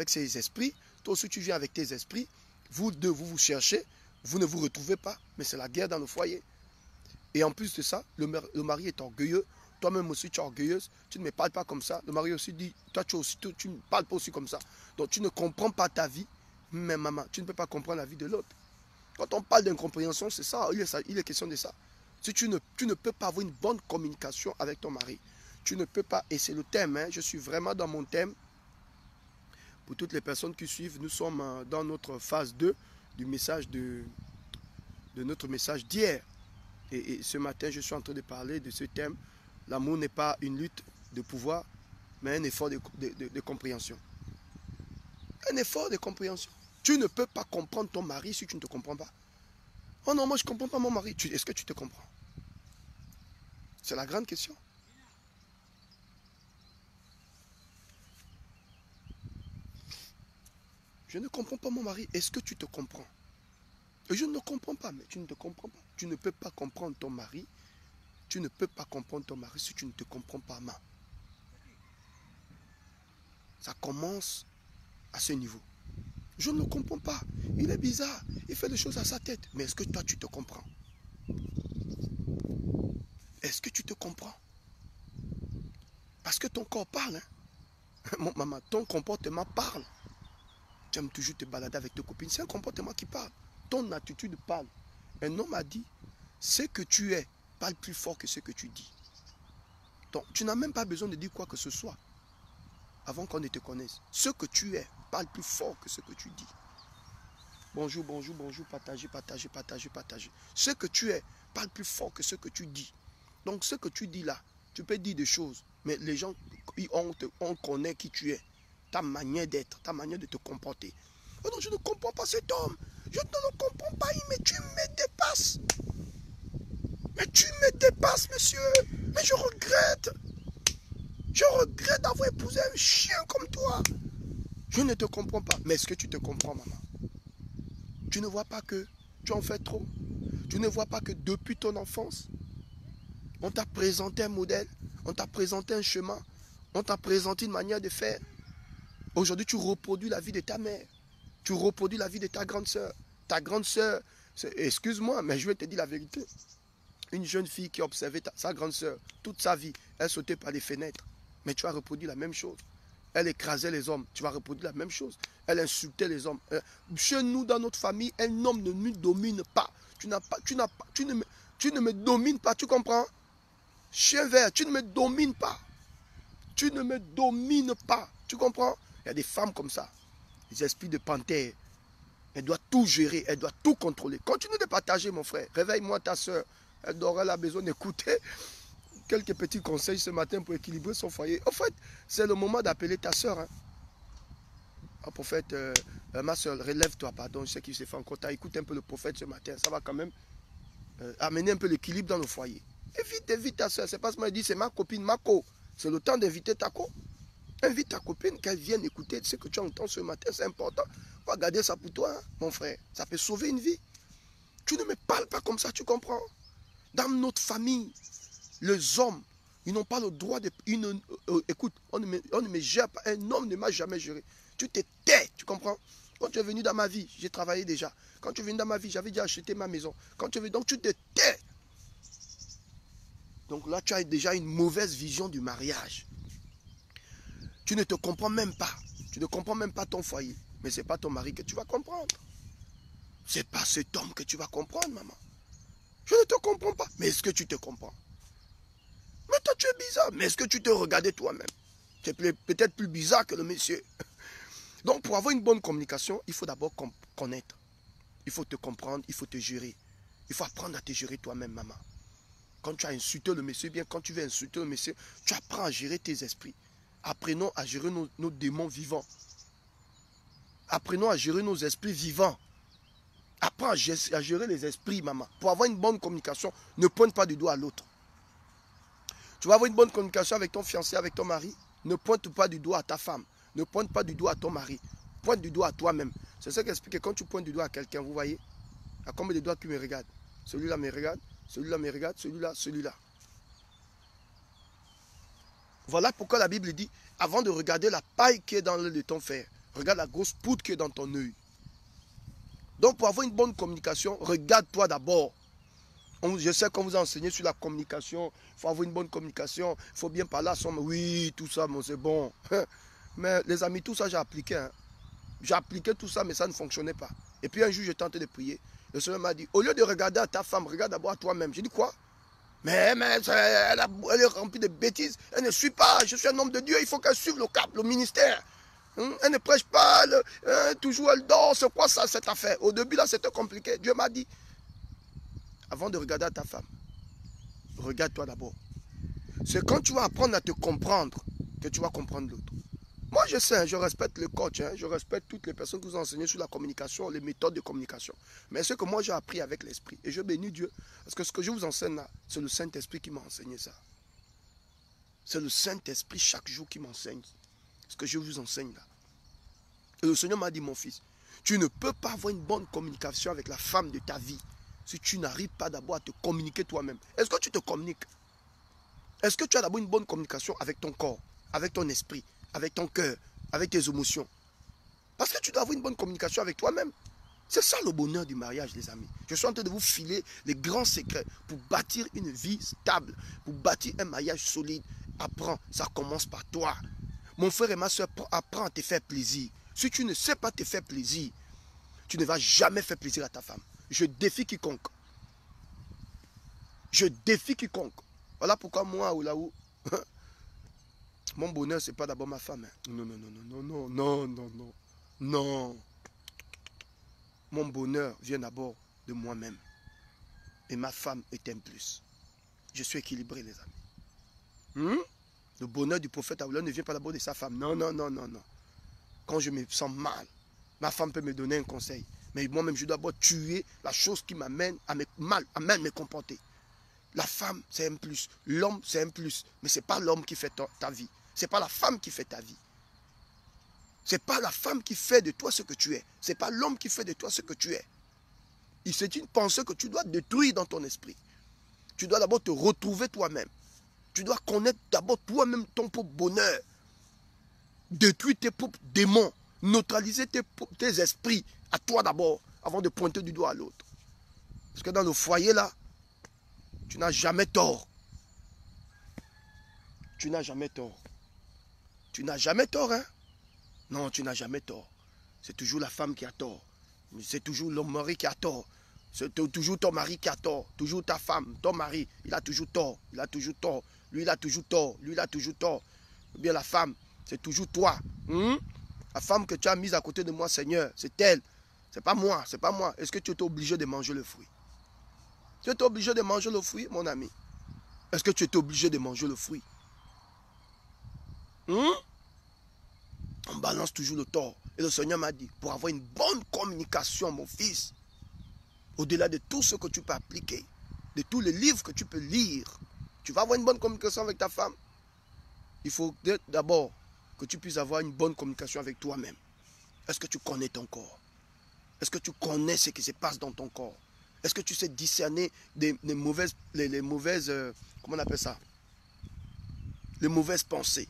ses esprits. Toi aussi, tu viens avec tes esprits. Vous deux, vous cherchez. Vous ne vous retrouvez pas. Mais c'est la guerre dans le foyer. Et en plus de ça, le mari est orgueilleux. Toi-même aussi, tu es orgueilleuse. Tu ne me parles pas comme ça. Le mari aussi dit, toi, tu ne parles pas aussi comme ça. Donc, tu ne comprends pas ta vie. Mais maman, tu ne peux pas comprendre la vie de l'autre. Quand on parle d'incompréhension, c'est ça. Il est question de ça. Si tu ne peux pas avoir une bonne communication avec ton mari, tu ne peux pas, et c'est le thème, hein, je suis vraiment dans mon thème. Pour toutes les personnes qui suivent, nous sommes dans notre phase 2 du message de notre message d'hier. Et ce matin, je suis en train de parler de ce thème. L'amour n'est pas une lutte de pouvoir, mais un effort de compréhension. Un effort de compréhension. Tu ne peux pas comprendre ton mari si tu ne te comprends pas. Oh non, moi je ne comprends pas mon mari. Est-ce que tu te comprends? C'est la grande question. Je ne comprends pas mon mari. Est-ce que tu te comprends? Je ne comprends pas, mais tu ne te comprends pas. Tu ne peux pas comprendre ton mari. Tu ne peux pas comprendre ton mari si tu ne te comprends pas, maman. Ça commence à ce niveau. Je ne comprends pas. Il est bizarre. Il fait des choses à sa tête. Mais est-ce que toi, tu te comprends? Est-ce que tu te comprends? Parce que ton corps parle. Hein? Mon maman, ton comportement parle. Tu aimes toujours te balader avec tes copines. C'est un comportement qui parle. Ton attitude parle. Un homme a dit, ce que tu es parle plus fort que ce que tu dis. Donc, tu n'as même pas besoin de dire quoi que ce soit avant qu'on ne te connaisse. Ce que tu es parle plus fort que ce que tu dis. Bonjour, bonjour, bonjour, partagez, partagez, partagez, partagez. Ce que tu es parle plus fort que ce que tu dis. Donc, ce que tu dis là, tu peux dire des choses, mais les gens, on connaît qui tu es, ta manière d'être, ta manière de te comporter. Oh non, je ne comprends pas cet homme. Je ne le comprends pas, mais tu me dépasses. Mais tu me dépasses, monsieur. Mais je regrette. Je regrette d'avoir épousé un chien comme toi. Je ne te comprends pas. Mais est-ce que tu te comprends, maman? Tu ne vois pas que tu en fais trop? Tu ne vois pas que depuis ton enfance, on t'a présenté un modèle, on t'a présenté un chemin, on t'a présenté une manière de faire. Aujourd'hui, tu reproduis la vie de ta mère. Tu reproduis la vie de ta grande sœur. Ta grande sœur, excuse-moi, mais je vais te dire la vérité. Une jeune fille qui observait sa grande sœur toute sa vie, elle sautait par les fenêtres. Mais tu as reproduit la même chose. Elle écrasait les hommes, tu vas reproduire la même chose. Elle insultait les hommes. Chez nous, dans notre famille, un homme ne nous domine pas. Tu ne me domines pas, tu comprends? Chien vert, tu ne me domines pas. Tu ne me domines pas. Tu comprends? Il y a des femmes comme ça. Les esprits de panthère. Elle doit tout gérer, elle doit tout contrôler. Continue de partager, mon frère. Réveille-moi ta soeur. Elle doit avoir besoin d'écouter quelques petits conseils ce matin pour équilibrer son foyer. En fait, c'est le moment d'appeler ta soeur. Hein. Oh, prophète, ma soeur, relève-toi, pardon. Je sais qu'il s'est fait encore tard. Écoute un peu le prophète ce matin. Ça va quand même amener un peu l'équilibre dans le foyer. Évite ta soeur. C'est pas ce qu'elle dit, c'est ma copine, Mako. C'est le temps d'inviter ta co. Invite ta copine, qu'elle vienne écouter ce que tu entends ce matin. C'est important. Va garder ça pour toi, hein, mon frère. Ça peut sauver une vie. Tu ne me parles pas comme ça, tu comprends? Dans notre famille, les hommes, ils n'ont pas le droit de... écoute, on ne me gère pas. Un homme ne m'a jamais géré. Tu te tais, tu comprends? Quand tu es venu dans ma vie, j'ai travaillé déjà. Quand tu es venu dans ma vie, j'avais déjà acheté ma maison. Quand tu es venu, donc tu te tais. Donc là, tu as déjà une mauvaise vision du mariage. Tu ne te comprends même pas. Tu ne comprends même pas ton foyer. Mais ce n'est pas ton mari que tu vas comprendre. Ce n'est pas cet homme que tu vas comprendre, maman. Je ne te comprends pas. Mais est-ce que tu te comprends? Mais toi, tu es bizarre. Mais est-ce que tu te regardais toi-même? Tu es peut-être plus bizarre que le monsieur. Donc, pour avoir une bonne communication, il faut d'abord connaître. Il faut te comprendre, il faut te gérer. Il faut apprendre à te gérer toi-même, maman. Quand tu as insulté le monsieur, bien quand tu veux insulter le monsieur, tu apprends à gérer tes esprits. Apprenons à gérer nos démons vivants. Apprenons à gérer nos esprits vivants. Apprends à gérer les esprits, maman. Pour avoir une bonne communication, ne pointe pas du doigt à l'autre. Tu vas avoir une bonne communication avec ton fiancé, avec ton mari. Ne pointe pas du doigt à ta femme. Ne pointe pas du doigt à ton mari. Pointe du doigt à toi-même. C'est ça qui explique que quand tu pointes du doigt à quelqu'un, vous voyez, il y a combien de doigts qui me regardent? Celui-là me regarde, celui-là me regarde, celui-là, celui-là. Voilà pourquoi la Bible dit, avant de regarder la paille qui est dans l'œil de ton frère, regarde la grosse poudre qui est dans ton œil. Donc pour avoir une bonne communication, regarde-toi d'abord. Je sais qu'on vous a enseigné sur la communication, il faut avoir une bonne communication, il faut bien parler à son... Oui, tout ça, c'est bon. Mais les amis, tout ça j'ai appliqué. Hein. J'ai appliqué tout ça, mais ça ne fonctionnait pas. Et puis un jour, j'ai tenté de prier. Le Seigneur m'a dit, au lieu de regarder à ta femme, regarde d'abord à toi-même. J'ai dit quoi? Mais elle est remplie de bêtises. Elle ne suit pas. Je suis un homme de Dieu. Il faut qu'elle suive le cap, le ministère. Elle ne prêche pas. Toujours elle dort. C'est quoi ça, cette affaire? Au début, là, c'était compliqué. Dieu m'a dit, avant de regarder à ta femme, regarde-toi d'abord. C'est quand tu vas apprendre à te comprendre que tu vas comprendre l'autre. Moi, je sais, je respecte le coach, je respecte toutes les personnes qui vous ont enseigné sur la communication, les méthodes de communication. Mais ce que moi, j'ai appris avec l'esprit, et je bénis Dieu, parce que ce que je vous enseigne là, c'est le Saint-Esprit qui m'a enseigné ça. C'est le Saint-Esprit chaque jour qui m'enseigne ce que je vous enseigne là. Et le Seigneur m'a dit, mon fils, tu ne peux pas avoir une bonne communication avec la femme de ta vie si tu n'arrives pas d'abord à te communiquer toi-même. Est-ce que tu te communiques? Est-ce que tu as d'abord une bonne communication avec ton corps, avec ton esprit, avec ton cœur, avec tes émotions? Parce que tu dois avoir une bonne communication avec toi-même. C'est ça le bonheur du mariage, les amis. Je suis en train de vous filer les grands secrets pour bâtir une vie stable, pour bâtir un mariage solide. Apprends, ça commence par toi. Mon frère et ma soeur, apprends à te faire plaisir. Si tu ne sais pas te faire plaisir, tu ne vas jamais faire plaisir à ta femme. Je défie quiconque. Je défie quiconque. Voilà pourquoi moi, là-haut, mon bonheur, ce n'est pas d'abord ma femme. Non, non, non, non, non, non, non, non, non. Mon bonheur vient d'abord de moi-même. Et ma femme est un plus. Je suis équilibré, les amis. Le bonheur du prophète Aoulon ne vient pas d'abord de sa femme. Non, non, non, non, non. Quand je me sens mal, ma femme peut me donner un conseil. Mais moi-même, je dois d'abord tuer la chose qui m'amène à me mal, à mal me comporter. La femme, c'est un plus. L'homme, c'est un plus. Mais ce n'est pas l'homme qui fait ta vie. Ce n'est pas la femme qui fait ta vie. Ce n'est pas la femme qui fait de toi ce que tu es. Ce n'est pas l'homme qui fait de toi ce que tu es. C'est une pensée que tu dois détruire dans ton esprit. Tu dois d'abord te retrouver toi-même. Tu dois connaître d'abord toi-même ton propre bonheur. Détruire tes propres démons. Neutraliser tes esprits à toi d'abord, avant de pointer du doigt à l'autre. Parce que dans le foyer là, tu n'as jamais tort. Tu n'as jamais tort. Tu n'as jamais tort, hein? Non, tu n'as jamais tort. C'est toujours la femme qui a tort. C'est toujours l'homme mari qui a tort. C'est toujours ton mari qui a tort. Toujours ta femme, ton mari, il a toujours tort. Il a toujours tort. Lui, il a toujours tort. Lui, il a toujours tort. Ou bien la femme, c'est toujours toi. La femme que tu as mise à côté de moi, Seigneur, c'est elle. C'est pas moi, c'est pas moi. Est-ce que tu es obligé de manger le fruit? Tu es obligé de manger le fruit, mon ami? Est-ce que tu es obligé de manger le fruit? On balance toujours le tort. Et le Seigneur m'a dit, pour avoir une bonne communication, mon fils, au-delà de tout ce que tu peux appliquer, de tous les livres que tu peux lire, tu vas avoir une bonne communication avec ta femme. Il faut d'abord que tu puisses avoir une bonne communication avec toi-même. Est-ce que tu connais ton corps? Est-ce que tu connais ce qui se passe dans ton corps? Est-ce que tu sais discerner les mauvaises, comment on appelle ça? Les mauvaises pensées.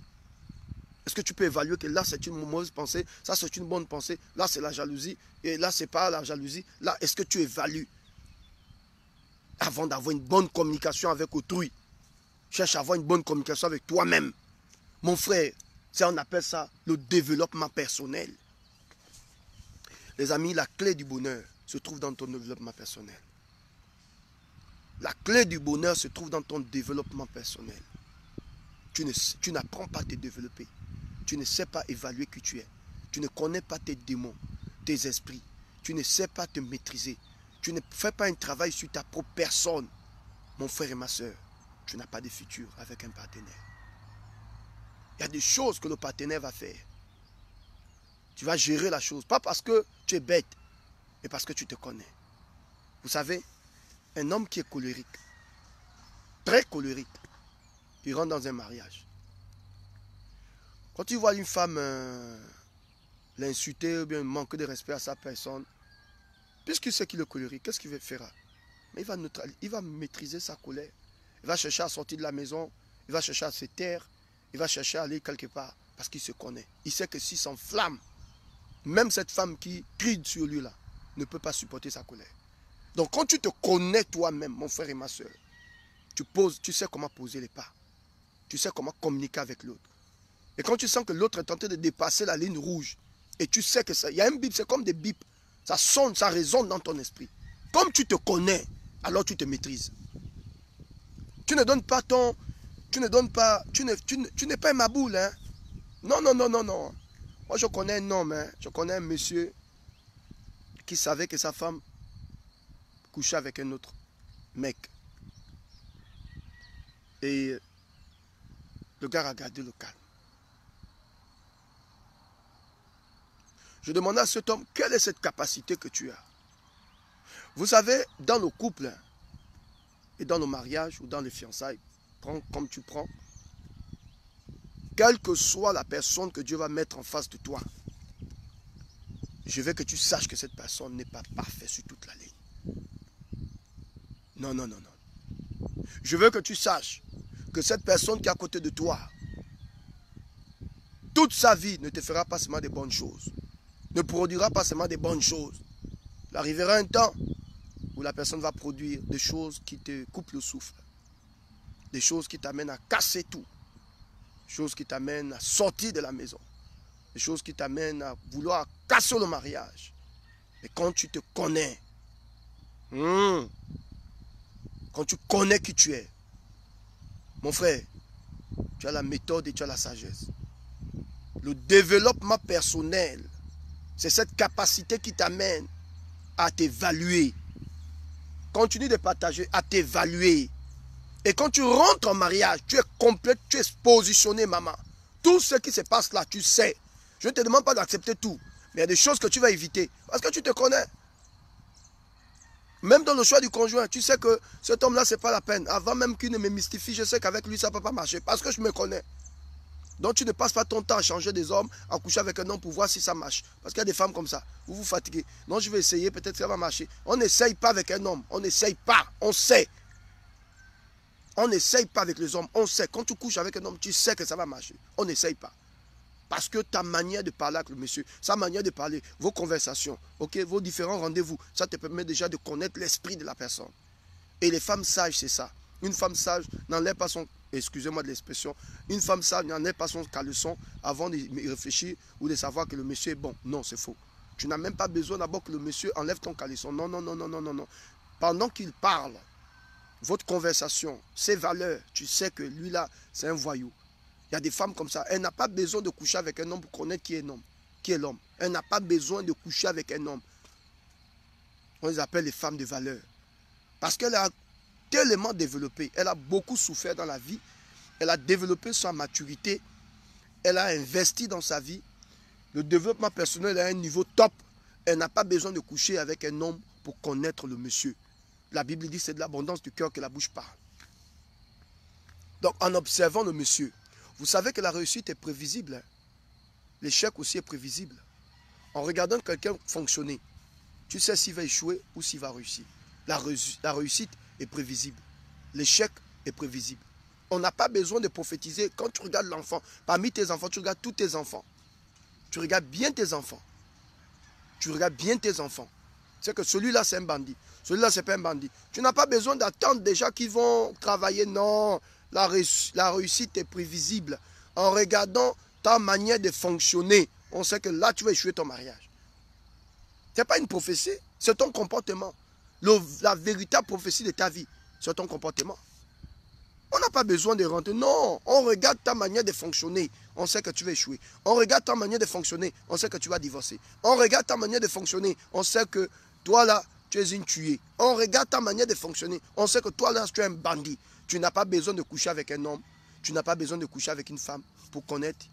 Est-ce que tu peux évaluer que là c'est une mauvaise pensée, ça c'est une bonne pensée, là c'est la jalousie, et là c'est pas la jalousie. Là, est-ce que tu évalues avant d'avoir une bonne communication avec autrui? Cherche à avoir une bonne communication avec toi-même. Mon frère, on appelle ça le développement personnel. Les amis, la clé du bonheur se trouve dans ton développement personnel. La clé du bonheur se trouve dans ton développement personnel. Tu n'apprends pas à te développer. Tu ne sais pas évaluer qui tu es. Tu ne connais pas tes démons, tes esprits. Tu ne sais pas te maîtriser. Tu ne fais pas un travail sur ta propre personne. Mon frère et ma soeur, tu n'as pas de futur avec un partenaire. Il y a des choses que le partenaire va faire. Tu vas gérer la chose. Pas parce que tu es bête, mais parce que tu te connais. Vous savez, un homme qui est colérique, très colérique, il rentre dans un mariage. Quand tu vois une femme l'insulter ou bien manquer de respect à sa personne, puisqu'il sait qu'il est colérique, qu'est-ce qu'il fera? Mais il va maîtriser sa colère. Il va chercher à sortir de la maison, il va chercher à se taire, il va chercher à aller quelque part parce qu'il se connaît. Il sait que s'il s'enflamme, même cette femme qui crie sur lui là, ne peut pas supporter sa colère. Donc quand tu te connais toi-même, mon frère et ma soeur, tu sais comment poser les pas. Tu sais comment communiquer avec l'autre. Et quand tu sens que l'autre est en train de dépasser la ligne rouge, et tu sais que ça, il y a un bip, c'est comme des bips. Ça sonne, ça résonne dans ton esprit. Comme tu te connais, alors tu te maîtrises. Tu ne donnes pas ton... Tu n'es pas un maboule, hein. Non, non, non, non, non. Moi, je connais un homme, hein. Je connais un monsieur qui savait que sa femme couchait avec un autre mec. Et le gars a gardé le calme. Je demandais à cet homme, quelle est cette capacité que tu as? Vous savez, dans le couple et dans le mariage ou dans les fiançailles, prends comme tu prends, quelle que soit la personne que Dieu va mettre en face de toi, je veux que tu saches que cette personne n'est pas parfaite sur toute la ligne. Non, non, non, non. Je veux que tu saches que cette personne qui est à côté de toi, toute sa vie ne te fera pas seulement des bonnes choses, ne produira pas seulement des bonnes choses. Il arrivera un temps où la personne va produire des choses qui te coupent le souffle. Des choses qui t'amènent à casser tout. Des choses qui t'amènent à sortir de la maison. Des choses qui t'amènent à vouloir casser le mariage. Mais quand tu te connais, quand tu connais qui tu es, mon frère, tu as la méthode et tu as la sagesse. Le développement personnel, c'est cette capacité qui t'amène à t'évaluer. Continue de partager, à t'évaluer. Et quand tu rentres en mariage, tu es complète, tu es positionné, maman. Tout ce qui se passe là, tu sais. Je ne te demande pas d'accepter tout. Mais il y a des choses que tu vas éviter. Parce que tu te connais. Même dans le choix du conjoint, tu sais que cet homme-là, ce n'est pas la peine. Avant même qu'il ne me mystifie, je sais qu'avec lui, ça ne peut pas marcher. Parce que je me connais. Donc tu ne passes pas ton temps à changer des hommes, à coucher avec un homme pour voir si ça marche. Parce qu'il y a des femmes comme ça. Vous vous fatiguez. Non, je vais essayer, peut-être que ça va marcher. On n'essaye pas avec un homme. On n'essaye pas. On sait. On n'essaye pas avec les hommes. On sait. Quand tu couches avec un homme, tu sais que ça va marcher. On n'essaye pas. Parce que ta manière de parler avec le monsieur, sa manière de parler, vos conversations, okay, vos différents rendez-vous, ça te permet déjà de connaître l'esprit de la personne. Et les femmes sages, c'est ça. Une femme sage n'enlève pas son, excusez-moi de l'expression, une femme sage n'enlève pas son caleçon avant de réfléchir ou de savoir que le monsieur est bon. Non, c'est faux. Tu n'as même pas besoin d'abord que le monsieur enlève ton caleçon. Non, non, non, non, non, non, non. Pendant qu'il parle, votre conversation, ses valeurs, tu sais que lui là, c'est un voyou. Il y a des femmes comme ça. Elle n'a pas besoin de coucher avec un homme pour connaître qui est l'homme. Qui est l'homme. Elle n'a pas besoin de coucher avec un homme. On les appelle les femmes de valeur. Parce qu'elle a tellement développé. Elle a beaucoup souffert dans la vie. Elle a développé sa maturité. Elle a investi dans sa vie. Le développement personnel est à un niveau top. Elle n'a pas besoin de coucher avec un homme pour connaître le monsieur. La Bible dit que c'est de l'abondance du cœur que la bouche parle. Donc en observant le monsieur, vous savez que la réussite est prévisible. L'échec aussi est prévisible. En regardant quelqu'un fonctionner, tu sais s'il va échouer ou s'il va réussir. La réussite est prévisible. L'échec est prévisible. On n'a pas besoin de prophétiser. Quand tu regardes l'enfant, parmi tes enfants, tu regardes tous tes enfants. Tu regardes bien tes enfants. Tu regardes bien tes enfants. C'est que celui-là, c'est un bandit. Celui-là, c'est pas un bandit. Tu n'as pas besoin d'attendre déjà qu'ils vont travailler. Non. La réussite est prévisible. En regardant ta manière de fonctionner, on sait que là, tu vas échouer ton mariage. Ce n'est pas une prophétie, c'est ton comportement. La véritable prophétie de ta vie, c'est ton comportement. On n'a pas besoin de rentrer. Non, on regarde ta manière de fonctionner, on sait que tu vas échouer. On regarde ta manière de fonctionner, on sait que tu vas divorcer. On regarde ta manière de fonctionner, on sait que toi là, tu es une tuée. On regarde ta manière de fonctionner, on sait que toi là, tu es un bandit. Tu n'as pas besoin de coucher avec un homme. Tu n'as pas besoin de coucher avec une femme pour connaître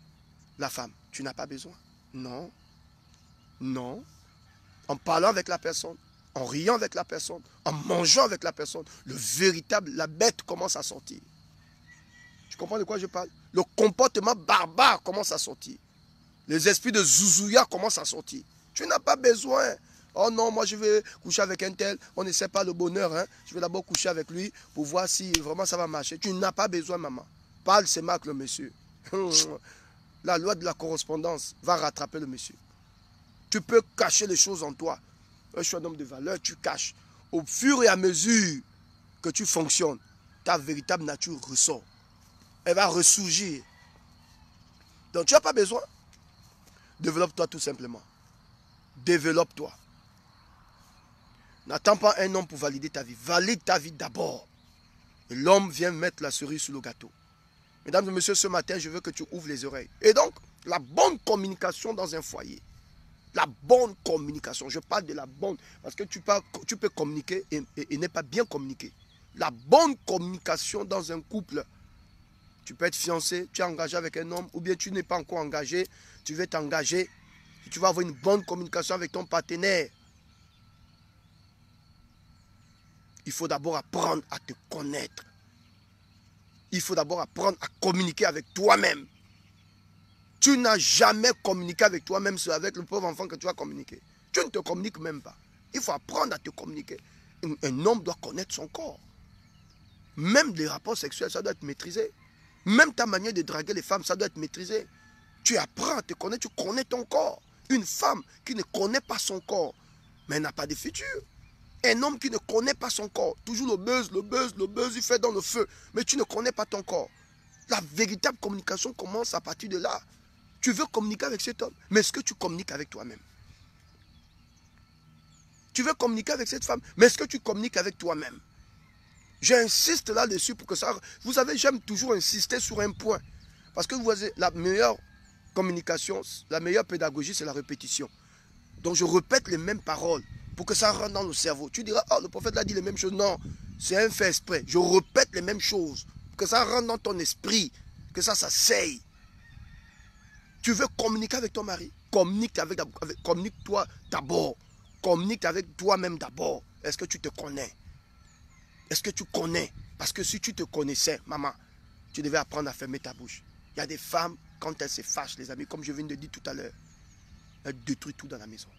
la femme. Tu n'as pas besoin. Non. Non. En parlant avec la personne, en riant avec la personne, en mangeant avec la personne, la bête commence à sortir. Tu comprends de quoi je parle? Le comportement barbare commence à sortir. Les esprits de Zouzouya commencent à sortir. Tu n'as pas besoin. Oh non, moi je vais coucher avec un tel. On ne sait pas le bonheur. Hein. Je vais d'abord coucher avec lui pour voir si vraiment ça va marcher. Tu n'as pas besoin, maman. Parle seulement avec le monsieur. La loi de la correspondance va rattraper le monsieur. Tu peux cacher les choses en toi. Je suis un homme de valeur, tu caches. Au fur et à mesure que tu fonctionnes, ta véritable nature ressort. Elle va ressurgir. Donc tu n'as pas besoin. Développe-toi tout simplement. Développe-toi. N'attends pas un homme pour valider ta vie. Valide ta vie d'abord. Et l'homme vient mettre la cerise sur le gâteau. Mesdames et messieurs, ce matin, je veux que tu ouvres les oreilles. Et donc, la bonne communication dans un foyer. La bonne communication. Je parle de la bonne. Parce que tu peux communiquer et ne pas bien communiquer. La bonne communication dans un couple. Tu peux être fiancé, tu es engagé avec un homme, ou bien tu n'es pas encore engagé, tu veux t'engager. Tu vas avoir une bonne communication avec ton partenaire. Il faut d'abord apprendre à te connaître. Il faut d'abord apprendre à communiquer avec toi-même. Tu n'as jamais communiqué avec toi-même, c'est avec le pauvre enfant que tu vas communiquer. Tu ne te communiques même pas. Il faut apprendre à te communiquer. Un homme doit connaître son corps. Même les rapports sexuels, ça doit être maîtrisé. Même ta manière de draguer les femmes, ça doit être maîtrisé. Tu apprends à te connaître, tu connais ton corps. Une femme qui ne connaît pas son corps, mais elle n'a pas de futur. Un homme qui ne connaît pas son corps, toujours le buzz, il fait dans le feu, mais tu ne connais pas ton corps. La véritable communication commence à partir de là. Tu veux communiquer avec cet homme, mais est-ce que tu communiques avec toi-même? Tu veux communiquer avec cette femme, mais est-ce que tu communiques avec toi-même? J'insiste là-dessus pour que ça... Vous savez, j'aime toujours insister sur un point. Parce que vous voyez, la meilleure communication, la meilleure pédagogie, c'est la répétition. Donc je répète les mêmes paroles pour que ça rentre dans le cerveau. Tu diras, oh, le prophète a dit les mêmes choses. Non, c'est un fait exprès. Je répète les mêmes choses pour que ça rentre dans ton esprit, que ça s'asseye. Tu veux communiquer avec ton mari? Communique-toi d'abord. Communique avec toi-même d'abord. Est-ce que tu te connais? Est-ce que tu connais? Parce que si tu te connaissais, maman, tu devais apprendre à fermer ta bouche. Il y a des femmes, quand elles se fâchent, les amis, comme je viens de dire tout à l'heure, elles détruisent tout dans la maison.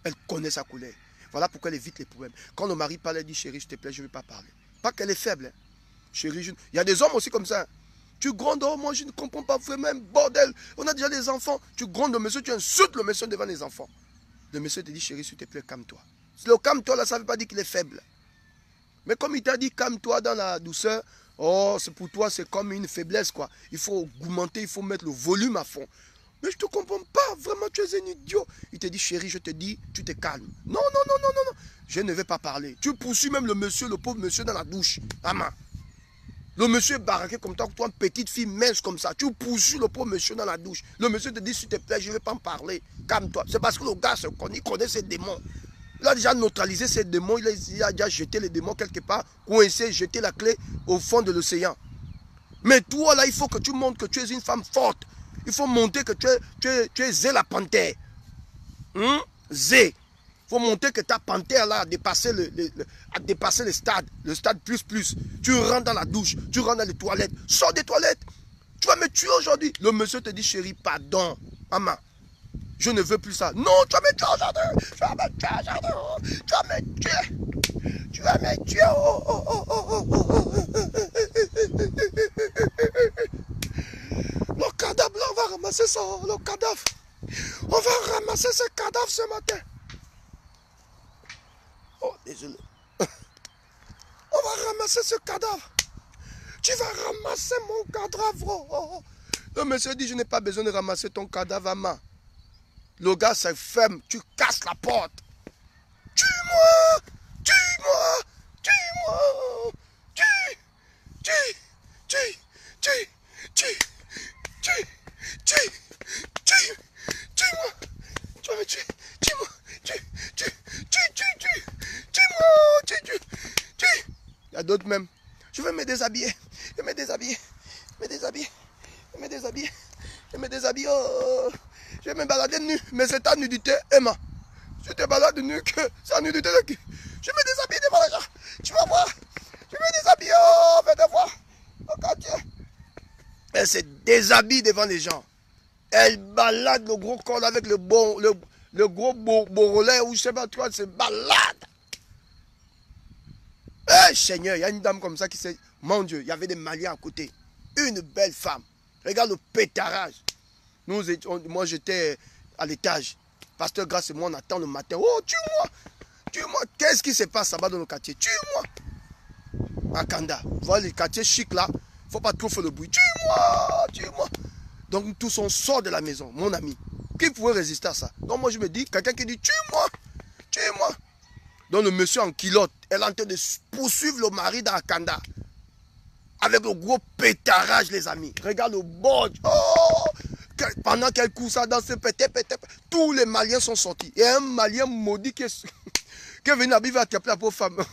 Elle connaît sa colère. Voilà pourquoi elle évite les problèmes. Quand le mari parle, elle dit, chérie, s'il te plaît, je ne veux pas parler. Pas qu'elle est faible. Hein. Chérie, il y a des hommes aussi comme ça. Tu grondes, oh, moi je ne comprends pas vraiment, bordel. On a déjà des enfants. Tu grondes le monsieur, tu insultes le monsieur devant les enfants. Le monsieur te dit, chérie, s'il te plaît, calme-toi. Le calme-toi, là, ça ne veut pas dire qu'il est faible. Mais comme il t'a dit, calme-toi dans la douceur, oh, c'est pour toi, c'est comme une faiblesse, quoi. Il faut augmenter, il faut mettre le volume à fond. Mais je ne te comprends pas, vraiment, tu es un idiot. Il te dit, chérie, je te dis, tu te calmes. Non, non, non, non, non, non. Je ne vais pas parler. Tu poursuis même le monsieur, le pauvre monsieur dans la douche. Maman. Le monsieur est baraqué comme toi, une petite fille mince comme ça. Tu poursuis le pauvre monsieur dans la douche. Le monsieur te dit, s'il te plaît, je ne vais pas en parler. Calme-toi. C'est parce que le gars il connaît ses démons. Il a déjà neutralisé ses démons. Il a déjà jeté les démons quelque part, coincé, jeté la clé au fond de l'océan. Mais toi, là, il faut que tu montres que tu es une femme forte. Il faut montrer que tu es Zé la panthère. Zé. Il faut montrer que ta panthère là a dépassé le stade plus. Tu rentres dans la douche, tu rentres dans les toilettes, sors des toilettes. Tu vas me tuer aujourd'hui. Le monsieur te dit, chérie, pardon, maman, je ne veux plus ça. Non, tu vas me tuer aujourd'hui. Tu vas me tuer aujourd'hui. Tu vas me tuer. Tu vas me tuer. Le cadavre, là, on va ramasser ça, le cadavre. On va ramasser ce cadavre ce matin. Oh, désolé. On va ramasser ce cadavre. Tu vas ramasser mon cadavre. Oh. Le monsieur dit, je n'ai pas besoin de ramasser ton cadavre à main. Le gars se ferme, tu casses la porte. Tue-moi. Tue-moi. Tue-moi. Tue-moi. Tu vas me tuer. Tue-moi. Il y a d'autres même. Je vais me déshabiller. Je vais me déshabiller. Oh. Je vais me balader nu. Mais c'est ta nudité, Emma. Je te balade nu que c'est la nudité de qui? Je vais me déshabiller devant les gens. Tu vas voir. Je vais me déshabiller. Oh, fais voir. Au quartier. Elle se déshabille devant les gens. Elle balade le gros corps avec le gros borolais ou je sais pas quoi, elle se balade. Eh Seigneur, il y a une dame comme ça qui s'est... Mon Dieu, il y avait des Maliens à côté. Une belle femme. Regarde le pétarage. Moi j'étais à l'étage. Pasteur Grâce et moi on attend le matin. Oh, tue-moi. Tue-moi. Qu'est-ce qui se passe là-bas dans le quartier? Tue-moi. À Kanda. Vous voyez les quartiers chics là. Il ne faut pas trop faire le bruit. Tue-moi. Donc nous tous on sort de la maison, mon ami. Qui pouvait résister à ça? Donc moi je me dis, quelqu'un qui dit tue-moi. Donc le monsieur en culotte, elle est en train de poursuivre le mari dans Kanda. Avec le gros pétarage les amis. Regarde le bord. Oh! Pendant qu'elle court ça dans ce pété. Tous les Maliens sont sortis. Et un Malien maudit qui est venu à vivre attraper la pauvre femme.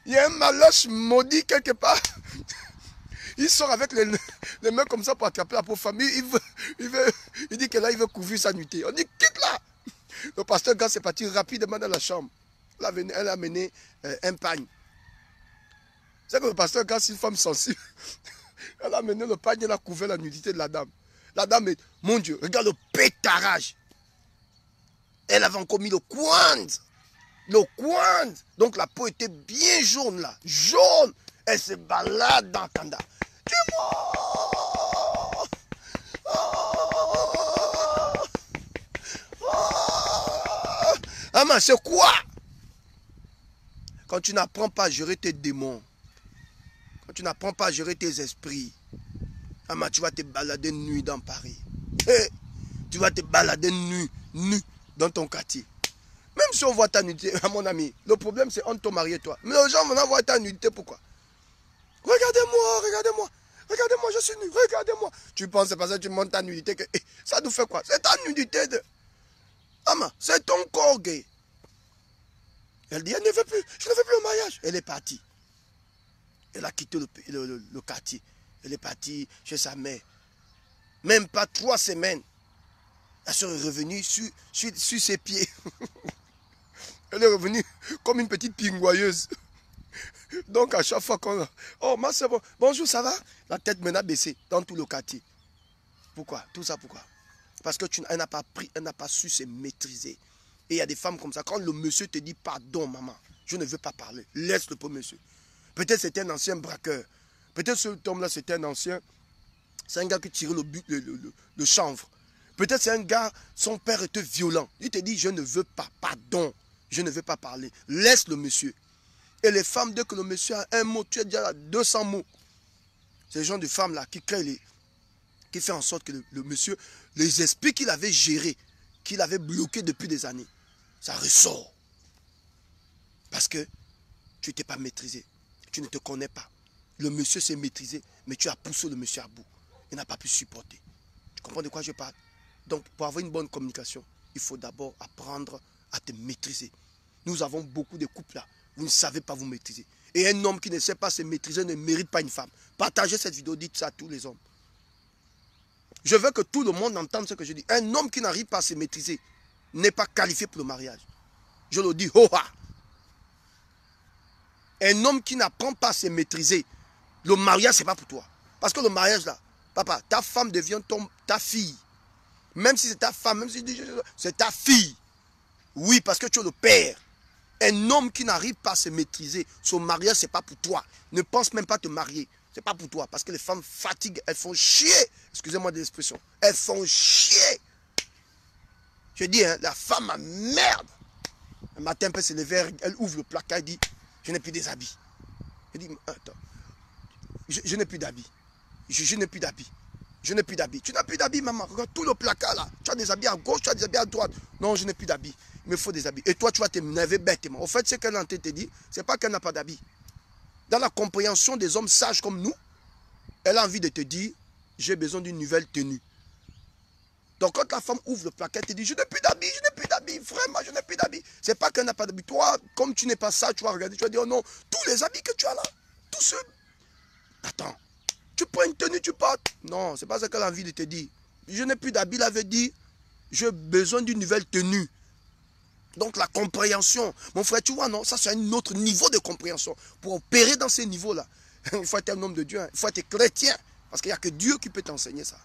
Il y a un maloche maudit quelque part. Il sort avec les mains comme ça pour attraper la pauvre famille. Il dit que là, il veut couvrir sa nuitée. On dit, quitte là. Le pasteur Gars est parti rapidement dans la chambre. Elle a amené un pagne. C'est que le pasteur Gars, c'est une femme sensible. Elle a amené le pagne, elle a couvert la nudité de la dame. La dame est, mon Dieu, regarde le pétarage. Elle avait encore mis le coinze. Le coinze. Donc la peau était bien jaune là. Jaune. Elle se balade dans Kanda. Tue-moi. Maman, c'est quoi? Quand tu n'apprends pas à gérer tes démons, quand tu n'apprends pas à gérer tes esprits, maman, tu vas te balader nuit dans Paris. Hey, tu vas te balader nu dans ton quartier. Même si on voit ta nudité, mon ami, le problème c'est entre ton mari et toi. Mais les gens vont voir ta nudité, pourquoi? Regardez-moi, regardez-moi. Regardez-moi, je suis nu, regardez-moi. Tu penses c'est parce que tu montes ta nudité que ça nous fait quoi? C'est ta nudité de... Maman, c'est ton corps gay. Elle dit, elle ne veut plus, je ne veux plus le mariage. Elle est partie. Elle a quitté le quartier. Elle est partie chez sa mère. Même pas 3 semaines. Elle serait revenue sur ses pieds. Elle est revenue comme une petite pingouilleuse. Donc à chaque fois qu'on... Oh, ma c'est bon. Bonjour, ça va? La tête maintenant baissée dans tout le quartier. Pourquoi? Tout ça pourquoi? Parce qu'elle n'a pas pris, elle n'a pas su se maîtriser. Et il y a des femmes comme ça. Quand le monsieur te dit pardon, maman, je ne veux pas parler. Laisse le pauvre monsieur. Peut-être c'était un ancien braqueur. Peut-être ce homme-là c'était un ancien. C'est un gars qui tirait le chanvre. Peut-être c'est un gars, son père était violent. Il te dit je ne veux pas, pardon. Je ne veux pas parler. Laisse le monsieur. Et les femmes, dès que le monsieur a un mot, tu as déjà 200 mots. C'est le genre de femmes là qui créent qui fait en sorte que le monsieur, les esprits qu'il avait gérés, qu'il avait bloqués depuis des années, ça ressort. Parce que tu t'es pas maîtrisé. Tu ne te connais pas. Le monsieur s'est maîtrisé, mais tu as poussé le monsieur à bout. Il n'a pas pu supporter. Tu comprends de quoi je parle? Donc, pour avoir une bonne communication, il faut d'abord apprendre à te maîtriser. Nous avons beaucoup de couples là. Vous ne savez pas vous maîtriser. Et un homme qui ne sait pas se maîtriser ne mérite pas une femme. Partagez cette vidéo, dites ça à tous les hommes. Je veux que tout le monde entende ce que je dis. Un homme qui n'arrive pas à se maîtriser n'est pas qualifié pour le mariage. Je le dis, ho-ha. Un homme qui n'apprend pas à se maîtriser, le mariage, ce n'est pas pour toi. Parce que le mariage, là, papa, ta femme devient ta fille. Même si c'est ta femme, même si c'est ta fille. Oui, parce que tu es le père. Un homme qui n'arrive pas à se maîtriser, son mariage, ce n'est pas pour toi. Ne pense même pas te marier. Ce n'est pas pour toi. Parce que les femmes fatiguent, elles font chier. Excusez-moi de l'expression. Elles font chier. Je dis, hein, la femme, merde. Un matin, elle peut se lever, elle ouvre le placard, elle dit, je n'ai plus des habits. Elle dit, attends, je n'ai plus d'habits. Je n'ai plus d'habits. Je n'ai plus d'habits. Tu n'as plus d'habits, maman. Regarde tout le placard là. Tu as des habits à gauche, tu as des habits à droite. Non, je n'ai plus d'habits. Il me faut des habits. Et toi, tu vas t'énerver bêtement. Au fait, ce qu'elle te dit, ce n'est pas qu'elle n'a pas d'habits. Dans la compréhension des hommes sages comme nous, elle a envie de te dire, j'ai besoin d'une nouvelle tenue. Donc quand la femme ouvre le placard, elle te dit, je n'ai plus d'habits, je n'ai plus d'habits, vraiment, je n'ai plus d'habits. Ce n'est pas qu'elle n'a pas d'habits. Toi, comme tu n'es pas ça, tu vas regarder, tu vas dire, oh non, tous les habits que tu as là, tous ceux... Attends, tu prends une tenue, tu portes. Non, ce n'est pas ça qu'elle a envie de te dire. Je n'ai plus d'habits, elle avait dit, j'ai besoin d'une nouvelle tenue. Donc la compréhension, mon frère, tu vois, non, ça c'est un autre niveau de compréhension. Pour opérer dans ces niveaux-là, il faut être un homme de Dieu, hein. Il faut être chrétien. Parce qu'il n'y a que Dieu qui peut t'enseigner ça.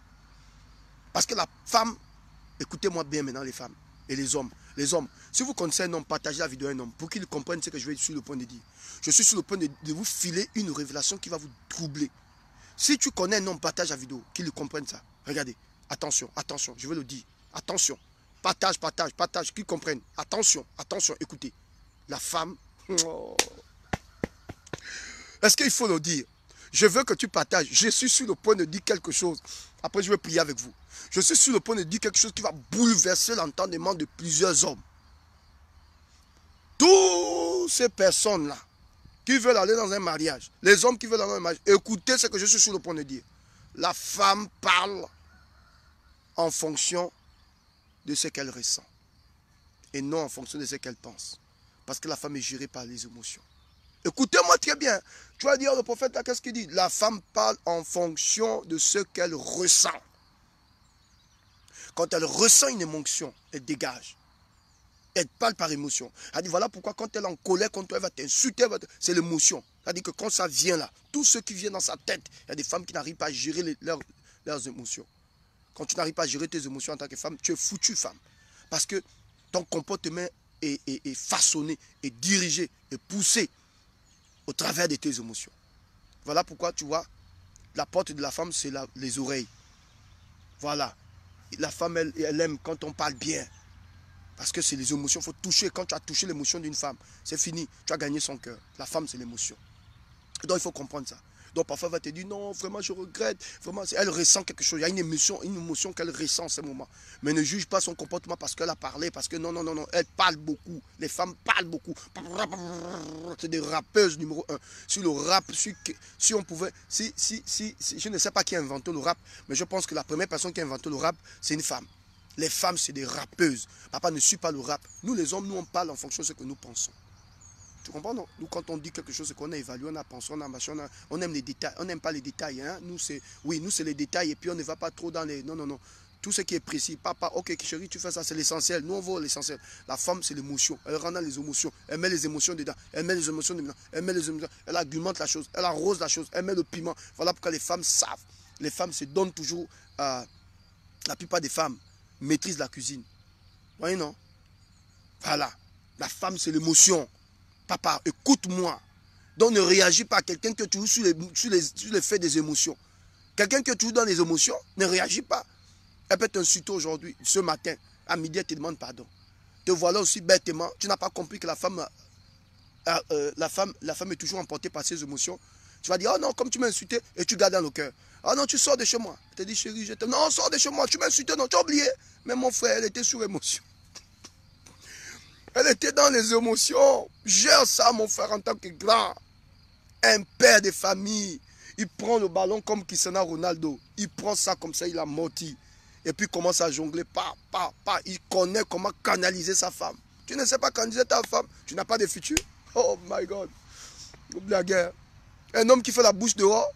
Parce que la femme, écoutez-moi bien maintenant les femmes et les hommes. Les hommes, si vous connaissez un homme, partagez la vidéo à un homme pour qu'il comprenne ce que je vais sur le point de dire. Je suis sur le point de vous filer une révélation qui va vous troubler. Si tu connais un homme, partage la vidéo, qu'il comprenne ça. Regardez, attention, attention, je vais le dire. Attention, partage, partage, partage, qu'il comprenne. Attention, attention, écoutez. La femme, oh. Est-ce qu'il faut le dire? Je veux que tu partages. Je suis sur le point de dire quelque chose. Après, je vais prier avec vous. Je suis sur le point de dire quelque chose qui va bouleverser l'entendement de plusieurs hommes. Toutes ces personnes-là qui veulent aller dans un mariage, les hommes qui veulent aller dans un mariage, écoutez ce que je suis sur le point de dire. La femme parle en fonction de ce qu'elle ressent et non en fonction de ce qu'elle pense. Parce que la femme est gérée par les émotions. Écoutez-moi très bien. Tu vas dire, le prophète, qu'est-ce qu'il dit? La femme parle en fonction de ce qu'elle ressent. Quand elle ressent une émotion, elle dégage. Elle parle par émotion. Elle dit, voilà pourquoi quand elle est en colère contre toi, elle va t'insulter. C'est l'émotion. Elle dit que quand ça vient là, tout ce qui vient dans sa tête, il y a des femmes qui n'arrivent pas à gérer leurs émotions. Quand tu n'arrives pas à gérer tes émotions en tant que femme, tu es foutue femme. Parce que ton comportement est façonné, est dirigé, est poussé au travers de tes émotions. Voilà pourquoi tu vois, la porte de la femme, c'est les oreilles. Voilà. La femme, elle aime quand on parle bien. Parce que c'est les émotions, il faut toucher. Quand tu as touché l'émotion d'une femme, c'est fini, tu as gagné son cœur. La femme, c'est l'émotion. Donc il faut comprendre ça. Donc parfois elle va te dire non, vraiment je regrette, vraiment elle ressent quelque chose, il y a une émotion qu'elle ressent en ce moment. Mais ne juge pas son comportement parce qu'elle a parlé, parce que non, elle parle beaucoup. Les femmes parlent beaucoup. C'est des rappeuses numéro 1. Sur le rap, si on pouvait, je ne sais pas qui a inventé le rap, mais je pense que la première personne qui a inventé le rap, c'est une femme. Les femmes, c'est des rappeuses. Papa ne suit pas le rap. Nous les hommes, nous on parle en fonction de ce que nous pensons. Tu comprends, non? Nous, quand on dit quelque chose, c'est qu'on a évalué, on a pensé, on a machin, on aime les détails. On n'aime pas les détails. Hein? Nous, c'est les détails et puis on ne va pas trop dans les... Non. Tout ce qui est précis. Papa, ok, chérie, tu fais ça, c'est l'essentiel. Nous, on voit l'essentiel. La femme, c'est l'émotion. Elle rentre dans les émotions. Elle met les émotions dedans. Elle met les émotions dedans. Elle met les émotions. Elle argumente la chose. Elle arrose la chose. Elle met le piment. Voilà pourquoi les femmes savent. Les femmes se donnent toujours... la plupart des femmes maîtrisent la cuisine. Vous voyez, non? Voilà. La femme, c'est l'émotion. Papa, écoute-moi. Donc ne réagis pas à quelqu'un que tu joues sur les faits des émotions. Quelqu'un que tu joues dans les émotions, ne réagis pas. Elle peut t'insulter aujourd'hui, ce matin, à midi, elle te demande pardon. Te voilà aussi bêtement. Tu n'as pas compris que la femme est toujours emportée par ses émotions. Tu vas dire, oh non, comme tu m'as insulté, et tu gardes dans le cœur. Oh non, tu sors de chez moi. Elle te dit, chérie, je t'aime. Non, sors de chez moi, tu m'as insulté, non, tu as oublié. Mais mon frère, elle était sur émotion. Elle était dans les émotions. Gère ça, mon frère, en tant que grand. Un père de famille. Il prend le ballon comme Cristiano Ronaldo. Il prend ça comme ça, il a morti. Et puis il commence à jongler. Il connaît comment canaliser sa femme. Tu ne sais pas canaliser ta femme. Tu n'as pas de futur. Oh my God. La guerre. Un homme qui fait la bouche dehors.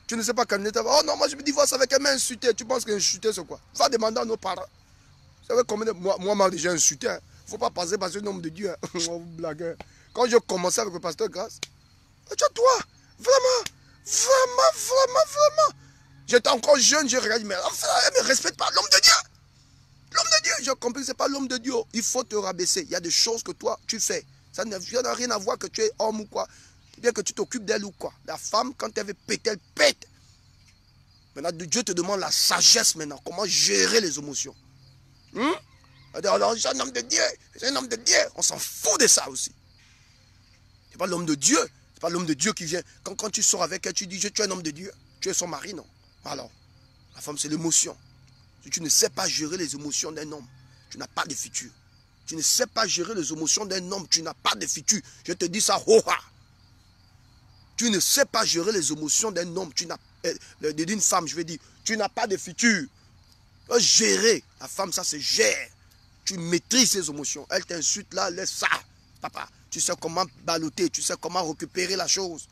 Tu ne sais pas canaliser ta femme. Oh non, moi je me divorce avec elle, m'a insulté. Tu penses qu'insulter c'est quoi? Va demander à nos parents. Vous savez combien de... Moi, m'a déjà insulté. Il ne faut pas passer par ce nom de Dieu. Blagueur. Quand je commençais avec le pasteur Grâce, toi, vraiment. J'étais encore jeune, j'ai regardé, mais elle ne me respecte pas, l'homme de Dieu. L'homme de Dieu, j'ai compris que ce n'est pas l'homme de Dieu. Il faut te rabaisser. Il y a des choses que toi, tu fais. Ça n'a rien à voir que tu es homme ou quoi. Bien que tu t'occupes d'elle ou quoi. La femme, quand elle veut péter, elle pète. Maintenant, Dieu te demande la sagesse maintenant. Comment gérer les émotions. C'est un homme de Dieu. C'est un homme de Dieu. On s'en fout de ça aussi. Ce n'est pas l'homme de Dieu. Ce n'est pas l'homme de Dieu qui vient. Quand tu sors avec elle, tu dis, tu es un homme de Dieu. Tu es son mari, non? Alors, la femme, c'est l'émotion. Si tu ne sais pas gérer les émotions d'un homme, tu n'as pas de futur. Tu ne sais pas gérer les émotions d'un homme, tu n'as pas de futur. Je te dis ça, ho-ha. Tu ne sais pas gérer les émotions d'un homme, d'une femme, je veux dire, tu n'as pas de futur. Gérer, la femme, ça se gère. Tu maîtrises ses émotions. Elle t'insulte là, laisse ça. Papa, tu sais comment balloter, tu sais comment récupérer la chose.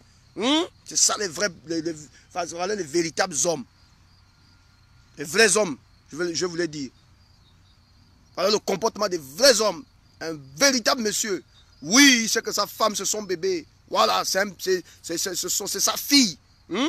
C'est ça les véritables hommes. Les vrais hommes, je voulais dire. Voilà le comportement des vrais hommes. Un véritable monsieur. Oui, il sait que sa femme, c'est son bébé. Voilà, c'est sa fille.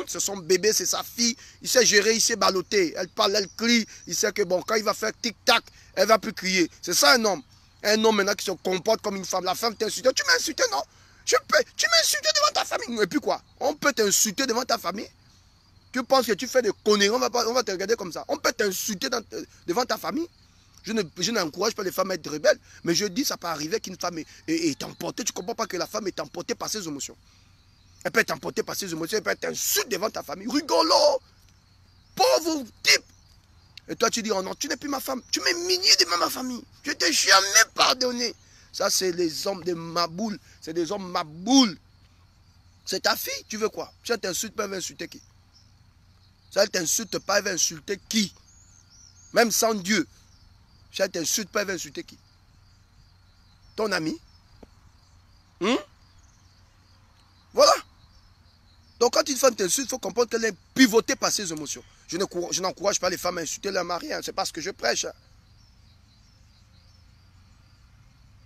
C'est son bébé, c'est sa fille. Il sait gérer, il sait balloter. Elle parle, elle crie. Il sait que bon, quand il va faire tic-tac, elle va plus crier. C'est ça un homme. Un homme maintenant qui se comporte comme une femme. La femme t'insulte. Tu m'as insulté, non? Tu m'as insulté devant ta famille. Et puis quoi? On peut t'insulter devant ta famille? Tu penses que tu fais des conneries, on va te regarder comme ça. On peut t'insulter devant ta famille? Je n'encourage pas les femmes à être rebelles. Mais je dis, ça peut arriver qu'une femme est emportée. Tu ne comprends pas que la femme est emportée par ses émotions. Elle peut être emportée par ses émotions. Elle peut être insultée devant ta famille. Rigolo! Pauvre type! Et toi, tu dis, oh non, tu n'es plus ma femme. Tu m'es minier devant ma famille. Je ne t'ai jamais pardonné. Ça, c'est les hommes de Maboul. C'est des hommes Maboul. C'est ta fille, tu veux quoi? Si elle t'insulte pas, elle va insulter qui? Si elle t'insulte pas, elle va insulter qui? Même sans Dieu. Si elle t'insulte pas, elle va insulter qui? Ton ami? Voilà. Donc quand une femme t'insulte, il faut comprendre qu'elle est pivotée par ses émotions. Je n'encourage pas les femmes à insulter leur mari. C'est pas ce que je prêche.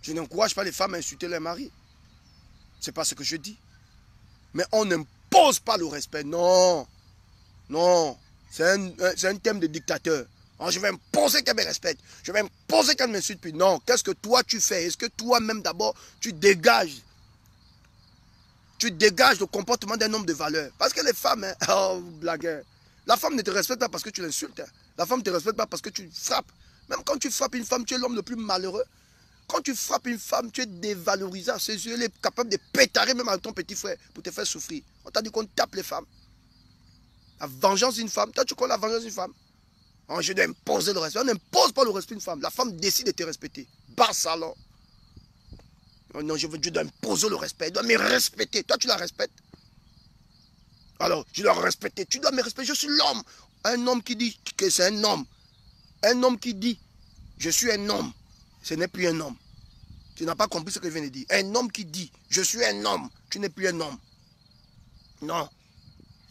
Je n'encourage pas les femmes à insulter leur mari. C'est pas ce que je dis. Mais on n'impose pas le respect. Non. Non. C'est un thème de dictateur. Alors, je vais imposer qu'elle me respecte. Je vais imposer qu'elle m'insulte. Puis non. Qu'est-ce que toi tu fais? Est-ce que toi-même d'abord tu dégages? Tu dégages le comportement d'un homme de valeur. Parce que les femmes, oh blagueur. La femme ne te respecte pas parce que tu l'insultes. La femme ne te respecte pas parce que tu frappes. Même quand tu frappes une femme, tu es l'homme le plus malheureux. Quand tu frappes une femme, tu es dévalorisé à ses yeux. Elle est capable de pétarer même à ton petit frère pour te faire souffrir. On t'a dit qu'on tape les femmes. La vengeance d'une femme. Toi, tu connais la vengeance d'une femme? Oh, je dois imposer le respect. On n'impose pas le respect d'une femme. La femme décide de te respecter. Basse alors. Oh non, je dois imposer le respect. Elle doit me respecter. Toi, tu la respectes. Alors, je dois respecter. Tu dois me respecter. Je suis l'homme. Un homme qui dit que c'est un homme. Un homme qui dit, je suis un homme. Ce n'est plus un homme. Tu n'as pas compris ce que je viens de dire. Un homme qui dit, je suis un homme. Tu n'es plus un homme. Non.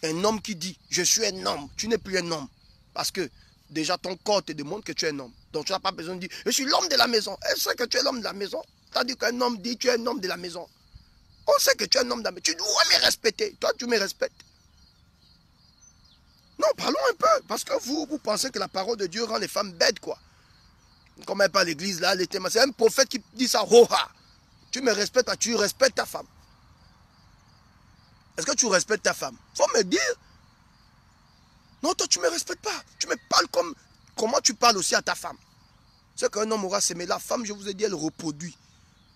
Un homme qui dit, je suis un homme. Tu n'es plus un homme. Parce que déjà ton corps te demande que tu es un homme. Donc tu n'as pas besoin de dire, je suis l'homme de la maison. Elle sait que tu es l'homme de la maison. Tandis qu'un homme dit, tu es un homme de la maison. On sait que tu es un homme de la maison. Tu dois me respecter. Toi, tu me respectes. Non, parlons un peu. Parce que vous pensez que la parole de Dieu rend les femmes bêtes, quoi. Comme elle parle à l'église, là, c'est un prophète qui dit ça. Ho-ha. Tu me respectes, tu respectes ta femme. Est-ce que tu respectes ta femme? Faut me dire. Non, toi, tu ne me respectes pas. Tu me parles comme... Comment tu parles aussi à ta femme? C'est qu'un homme aura s'aimé. La femme, je vous ai dit, elle reproduit.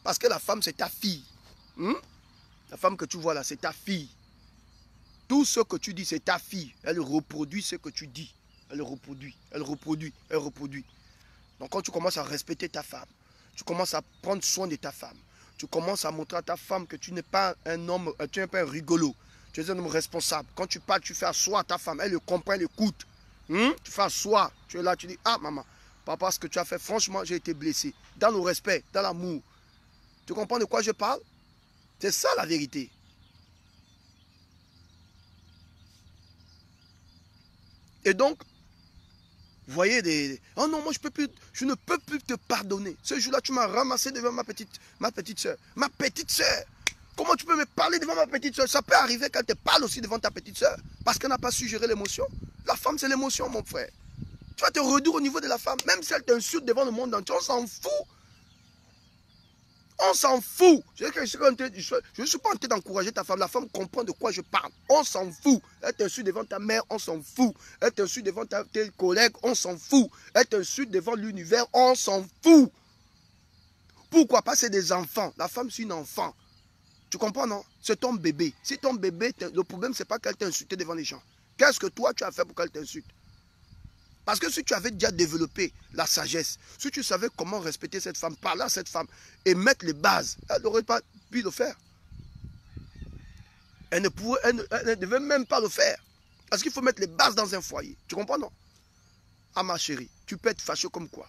Parce que la femme, c'est ta fille. La femme que tu vois là, c'est ta fille. Tout ce que tu dis, c'est ta fille. Elle reproduit ce que tu dis. Elle reproduit, elle reproduit, elle reproduit. Donc quand tu commences à respecter ta femme, tu commences à prendre soin de ta femme, tu commences à montrer à ta femme que tu n'es pas un homme, tu n'es pas un rigolo, tu es un homme responsable. Quand tu parles, tu fais asseoir ta femme, elle le comprend, elle écoute. Tu fais asseoir, tu es là, tu dis, ah maman, papa, ce que tu as fait, franchement, j'ai été blessé. Dans le respect, dans l'amour. Tu comprends de quoi je parle? C'est ça la vérité. Et donc, vous voyez des... Oh non, moi je ne peux plus te pardonner. Ce jour-là, tu m'as ramassé devant ma petite soeur. Ma petite soeur. Comment tu peux me parler devant ma petite soeur? Ça peut arriver qu'elle te parle aussi devant ta petite soeur. Parce qu'elle n'a pas su gérer l'émotion. La femme, c'est l'émotion, mon frère. Tu vas te redire au niveau de la femme. Même si elle t'insulte devant le monde entier, on s'en fout. On s'en fout. Je ne suis pas en train d'encourager ta femme. La femme comprend de quoi je parle. On s'en fout. Elle t'insulte devant ta mère, on s'en fout. Elle t'insulte devant tes collègues, on s'en fout. Elle t'insulte devant l'univers, on s'en fout. Pourquoi pas? C'est des enfants. La femme, c'est une enfant. Tu comprends, non? C'est ton bébé. Si ton bébé, le problème, ce n'est pas qu'elle t'insulte devant les gens. Qu'est-ce que toi, tu as fait pour qu'elle t'insulte? Parce que si tu avais déjà développé la sagesse, si tu savais comment respecter cette femme, parler à cette femme et mettre les bases, elle n'aurait pas pu le faire. Elle ne devait même pas le faire. Parce qu'il faut mettre les bases dans un foyer. Tu comprends, non? Ah ma chérie, tu peux être fâché comme quoi?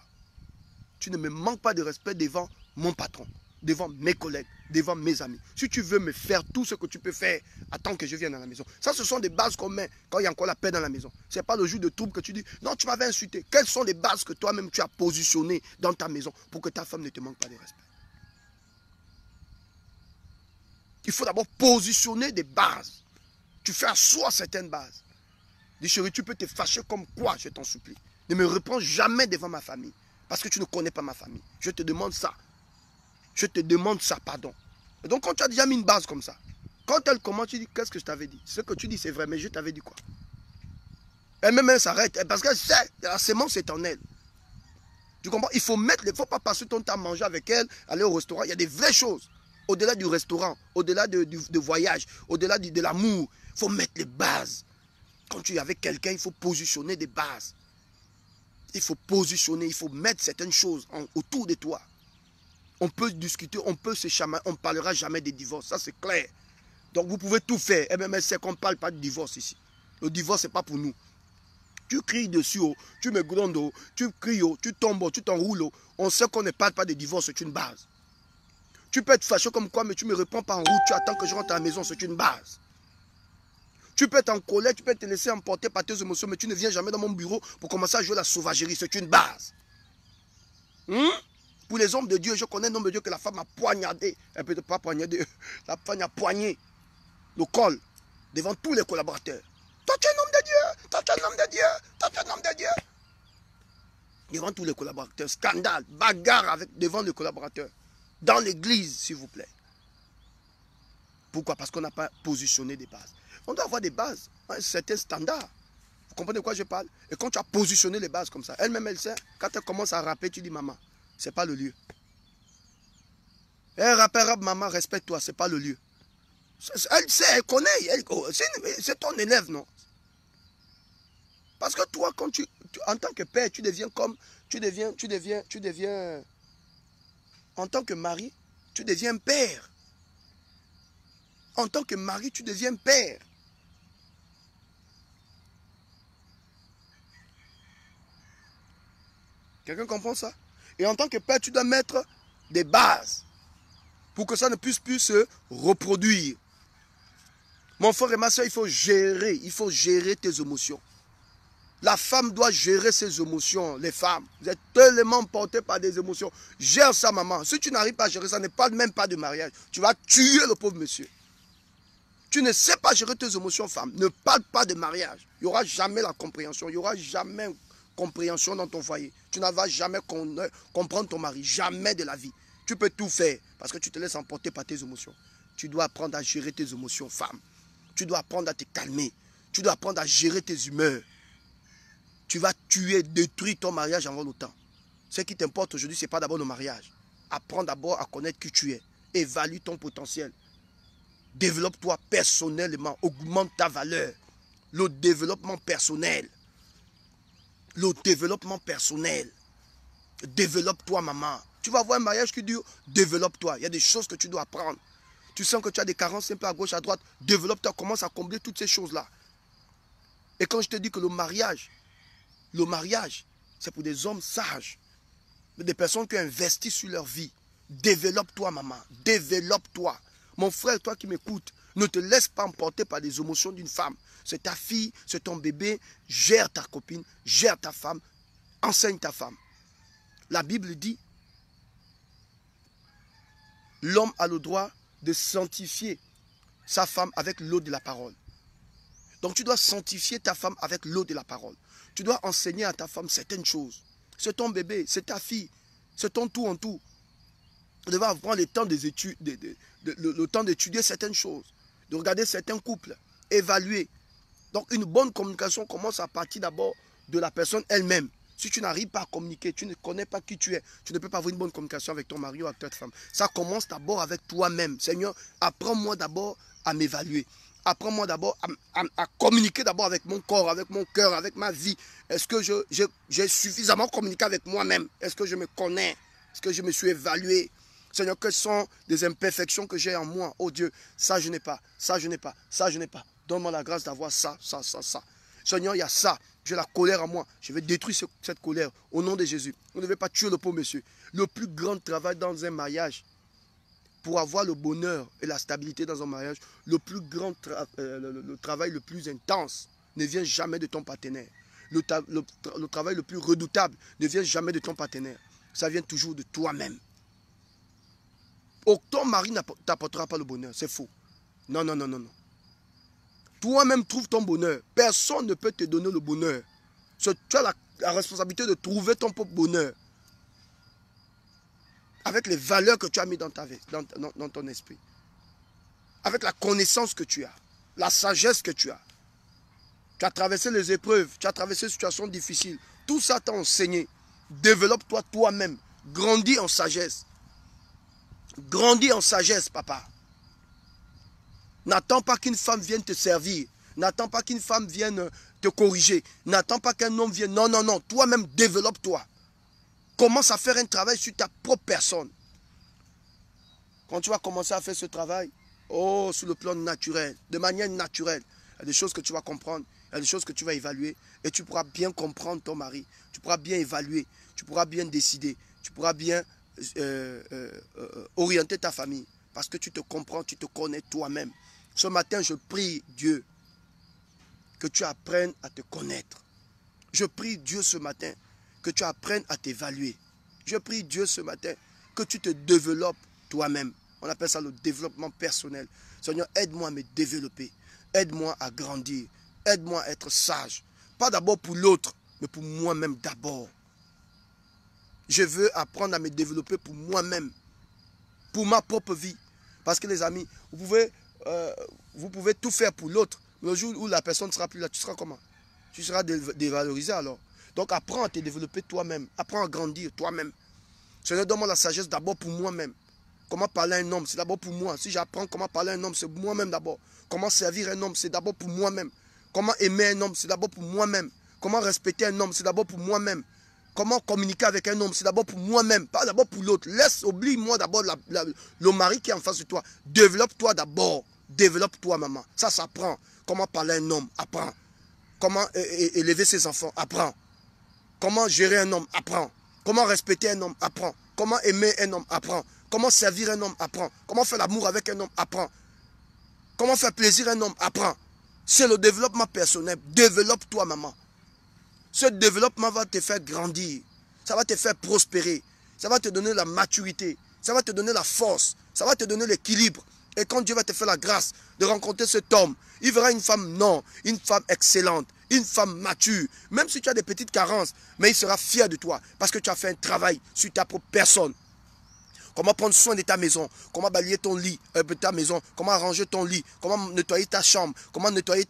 Tu ne me manques pas de respect devant mon patron, devant mes collègues, devant mes amis. Si tu veux me faire tout ce que tu peux faire, attends que je vienne à la maison. Ça, ce sont des bases qu'on met quand il y a encore la paix dans la maison. Ce n'est pas le jour de trouble que tu dis, non, tu m'avais insulté. Quelles sont les bases que toi-même tu as positionnées dans ta maison pour que ta femme ne te manque pas de respect? Il faut d'abord positionner des bases. Tu fais asseoir certaines bases. Dis chérie, tu peux te fâcher comme quoi, je t'en supplie. Ne me reprends jamais devant ma famille. Parce que tu ne connais pas ma famille. Je te demande ça. Je te demande ça, pardon. Et donc quand tu as déjà mis une base comme ça, quand elle commence, tu dis, qu'est-ce que je t'avais dit? Ce que tu dis, c'est vrai, mais je t'avais dit quoi? Elle-même, elle s'arrête. Parce qu'elle sait, la sémence est en elle. Tu comprends? Il faut mettre, il ne faut pas passer ton temps à manger avec elle, aller au restaurant. Il y a des vraies choses. Au-delà du restaurant, au-delà de voyage, au-delà de l'amour, il faut mettre les bases. Quand tu es avec quelqu'un, il faut positionner des bases. Il faut positionner, il faut mettre certaines choses autour de toi. On peut discuter, on peut se chamailler, on ne parlera jamais de divorce, ça c'est clair. Donc vous pouvez tout faire, et même elle sait qu'on ne parle pas de divorce ici. Le divorce, ce n'est pas pour nous. Tu cries dessus, oh, tu me grondes, oh, tu cries, oh, tu tombes, oh, tu t'enroules. Oh. On sait qu'on ne parle pas de divorce, c'est une base. Tu peux être fâché comme quoi, mais tu ne me réponds pas en route, tu attends que je rentre à la maison, c'est une base. Tu peux être en colère, tu peux te laisser emporter par tes émotions, mais tu ne viens jamais dans mon bureau pour commencer à jouer la sauvagerie. C'est une base. Pour les hommes de Dieu, je connais un homme de Dieu que la femme a poignardé. Elle peut pas poignarder. La femme a poigné le col devant tous les collaborateurs. Toi, tu es un homme de Dieu. Toi, tu es un homme de Dieu. Toi, tu es un homme de Dieu. Devant tous les collaborateurs. Scandale, bagarre devant les collaborateurs. Dans l'église, s'il vous plaît. Pourquoi? Parce qu'on n'a pas positionné des bases. On doit avoir des bases, un certain standard. Vous comprenez de quoi je parle? Et quand tu as positionné les bases comme ça, elle-même, elle sait, quand elle commence à rapper, tu dis, maman, ce n'est pas le lieu. Elle rappellera, maman, respecte-toi, ce n'est pas le lieu. Elle sait, elle connaît, c'est ton élève, non? Parce que toi, quand en tant que père, tu deviens comme, en tant que mari, tu deviens père. En tant que mari, tu deviens père. Quelqu'un comprend ça? Et en tant que père, tu dois mettre des bases pour que ça ne puisse plus se reproduire. Mon frère et ma soeur, il faut gérer tes émotions. La femme doit gérer ses émotions, les femmes. Vous êtes tellement portés par des émotions. Gère ça, maman. Si tu n'arrives pas à gérer ça, ne parle même pas de mariage. Tu vas tuer le pauvre monsieur. Tu ne sais pas gérer tes émotions, femme. Ne parle pas de mariage. Il n'y aura jamais la compréhension. Il n'y aura jamais compréhension dans ton foyer. Tu ne vas jamais comprendre ton mari. Jamais de la vie. Tu peux tout faire parce que tu te laisses emporter par tes émotions. Tu dois apprendre à gérer tes émotions, femme. Tu dois apprendre à te calmer. Tu dois apprendre à gérer tes humeurs. Tu vas tuer, détruire ton mariage avant le temps. Ce qui t'importe aujourd'hui, ce n'est pas d'abord le mariage. Apprends d'abord à connaître qui tu es. Évalue ton potentiel. Développe-toi personnellement. Augmente ta valeur. Le développement personnel. Le développement personnel. Développe-toi, maman. Tu vas avoir un mariage qui dure. Développe-toi. Il y a des choses que tu dois apprendre. Tu sens que tu as des carences un peu à gauche, à droite. Développe-toi. Commence à combler toutes ces choses-là. Et quand je te dis que le mariage, c'est pour des hommes sages. Des personnes qui ont investi sur leur vie. Développe-toi, maman. Développe-toi. Mon frère, toi qui m'écoutes, ne te laisse pas emporter par les émotions d'une femme. C'est ta fille, c'est ton bébé. Gère ta copine, gère ta femme. Enseigne ta femme. La Bible dit, l'homme a le droit de sanctifier sa femme avec l'eau de la parole. Donc tu dois sanctifier ta femme avec l'eau de la parole. Tu dois enseigner à ta femme certaines choses. C'est ton bébé, c'est ta fille, c'est ton tout en tout. Tu devras prendre le temps d'étudier certaines choses, de regarder certains couples, évaluer. Donc une bonne communication commence à partir d'abord de la personne elle-même. Si tu n'arrives pas à communiquer, tu ne connais pas qui tu es, tu ne peux pas avoir une bonne communication avec ton mari ou avec ta femme. Ça commence d'abord avec toi-même. Seigneur, apprends-moi d'abord à m'évaluer. Apprends-moi d'abord à communiquer d'abord avec mon corps, avec mon cœur, avec ma vie. Est-ce que j'ai suffisamment communiqué avec moi-même? Est-ce que je me connais? Est-ce que je me suis évalué? Seigneur, quelles sont les imperfections que j'ai en moi? Oh Dieu, ça je n'ai pas, ça je n'ai pas, ça je n'ai pas. Donne-moi la grâce d'avoir ça, ça, ça, ça. Seigneur, il y a ça. J'ai la colère en moi. Je vais détruire cette colère au nom de Jésus. Vous ne devez pas tuer le pauvre monsieur. Le plus grand travail dans un mariage, pour avoir le bonheur et la stabilité dans un mariage, le travail le plus intense ne vient jamais de ton partenaire. Le travail le plus redoutable ne vient jamais de ton partenaire. Ça vient toujours de toi-même. Ton mari ne t'apportera pas le bonheur, c'est faux. Non, non, non, non, non. Toi-même trouve ton bonheur. Personne ne peut te donner le bonheur. Tu as la responsabilité de trouver ton propre bonheur. Avec les valeurs que tu as mises dans ta vie, dans ton esprit. Avec la connaissance que tu as. La sagesse que tu as. Tu as traversé les épreuves. Tu as traversé les situations difficiles. Tout ça t'a enseigné. Développe-toi toi-même. Grandis en sagesse. Grandis en sagesse, papa. N'attends pas qu'une femme vienne te servir. N'attends pas qu'une femme vienne te corriger. N'attends pas qu'un homme vienne. Non, non, non. Toi-même, développe-toi. Commence à faire un travail sur ta propre personne. Quand tu vas commencer à faire ce travail, oh, sur le plan naturel, de manière naturelle, il y a des choses que tu vas comprendre, il y a des choses que tu vas évaluer, et tu pourras bien comprendre ton mari, tu pourras bien évaluer, tu pourras bien décider, tu pourras bien orienter ta famille, parce que tu te comprends, tu te connais toi-même. Ce matin, je prie Dieu que tu apprennes à te connaître. Je prie Dieu ce matin que tu apprennes à t'évaluer. Je prie Dieu ce matin que tu te développes toi-même. On appelle ça le développement personnel. Seigneur, aide-moi à me développer. Aide-moi à grandir. Aide-moi à être sage. Pas d'abord pour l'autre, mais pour moi-même d'abord. Je veux apprendre à me développer pour moi-même. Pour ma propre vie. Parce que les amis, vous pouvez tout faire pour l'autre. Mais le jour où la personne ne sera plus là, tu seras comment? Tu seras dévalorisé alors. Donc apprends à te développer toi-même. Apprends à grandir toi-même. Seigneur, donne-moi la sagesse d'abord pour moi-même. comment parler à un homme, c'est d'abord pour moi. Si j'apprends comment parler à un homme, c'est moi-même d'abord. Comment servir un homme, c'est d'abord pour moi-même. Comment aimer un homme, c'est d'abord pour moi-même. Comment respecter un homme, c'est d'abord pour moi-même. Comment communiquer avec un homme, c'est d'abord pour moi-même, pas d'abord pour l'autre. Oublie-moi d'abord le mari qui est en face de toi. Développe-toi d'abord. Développe-toi, maman. Ça s'apprend. Comment parler à un homme, apprends. Comment élever ses enfants, apprends. Comment gérer un homme, apprends. Comment respecter un homme, apprends. Comment aimer un homme, apprends. Comment servir un homme, apprends. Comment faire l'amour avec un homme, apprends. Comment faire plaisir à un homme, apprends. C'est le développement personnel. Développe-toi, maman. Ce développement va te faire grandir. Ça va te faire prospérer. Ça va te donner la maturité. Ça va te donner la force. Ça va te donner l'équilibre. Et quand Dieu va te faire la grâce de rencontrer cet homme, il verra une femme, non, une femme excellente, une femme mature. Même si tu as des petites carences, mais il sera fier de toi parce que tu as fait un travail sur ta propre personne. Comment prendre soin de ta maison, comment balayer ton lit, ta maison, comment arranger ton lit, comment nettoyer ta chambre, comment nettoyer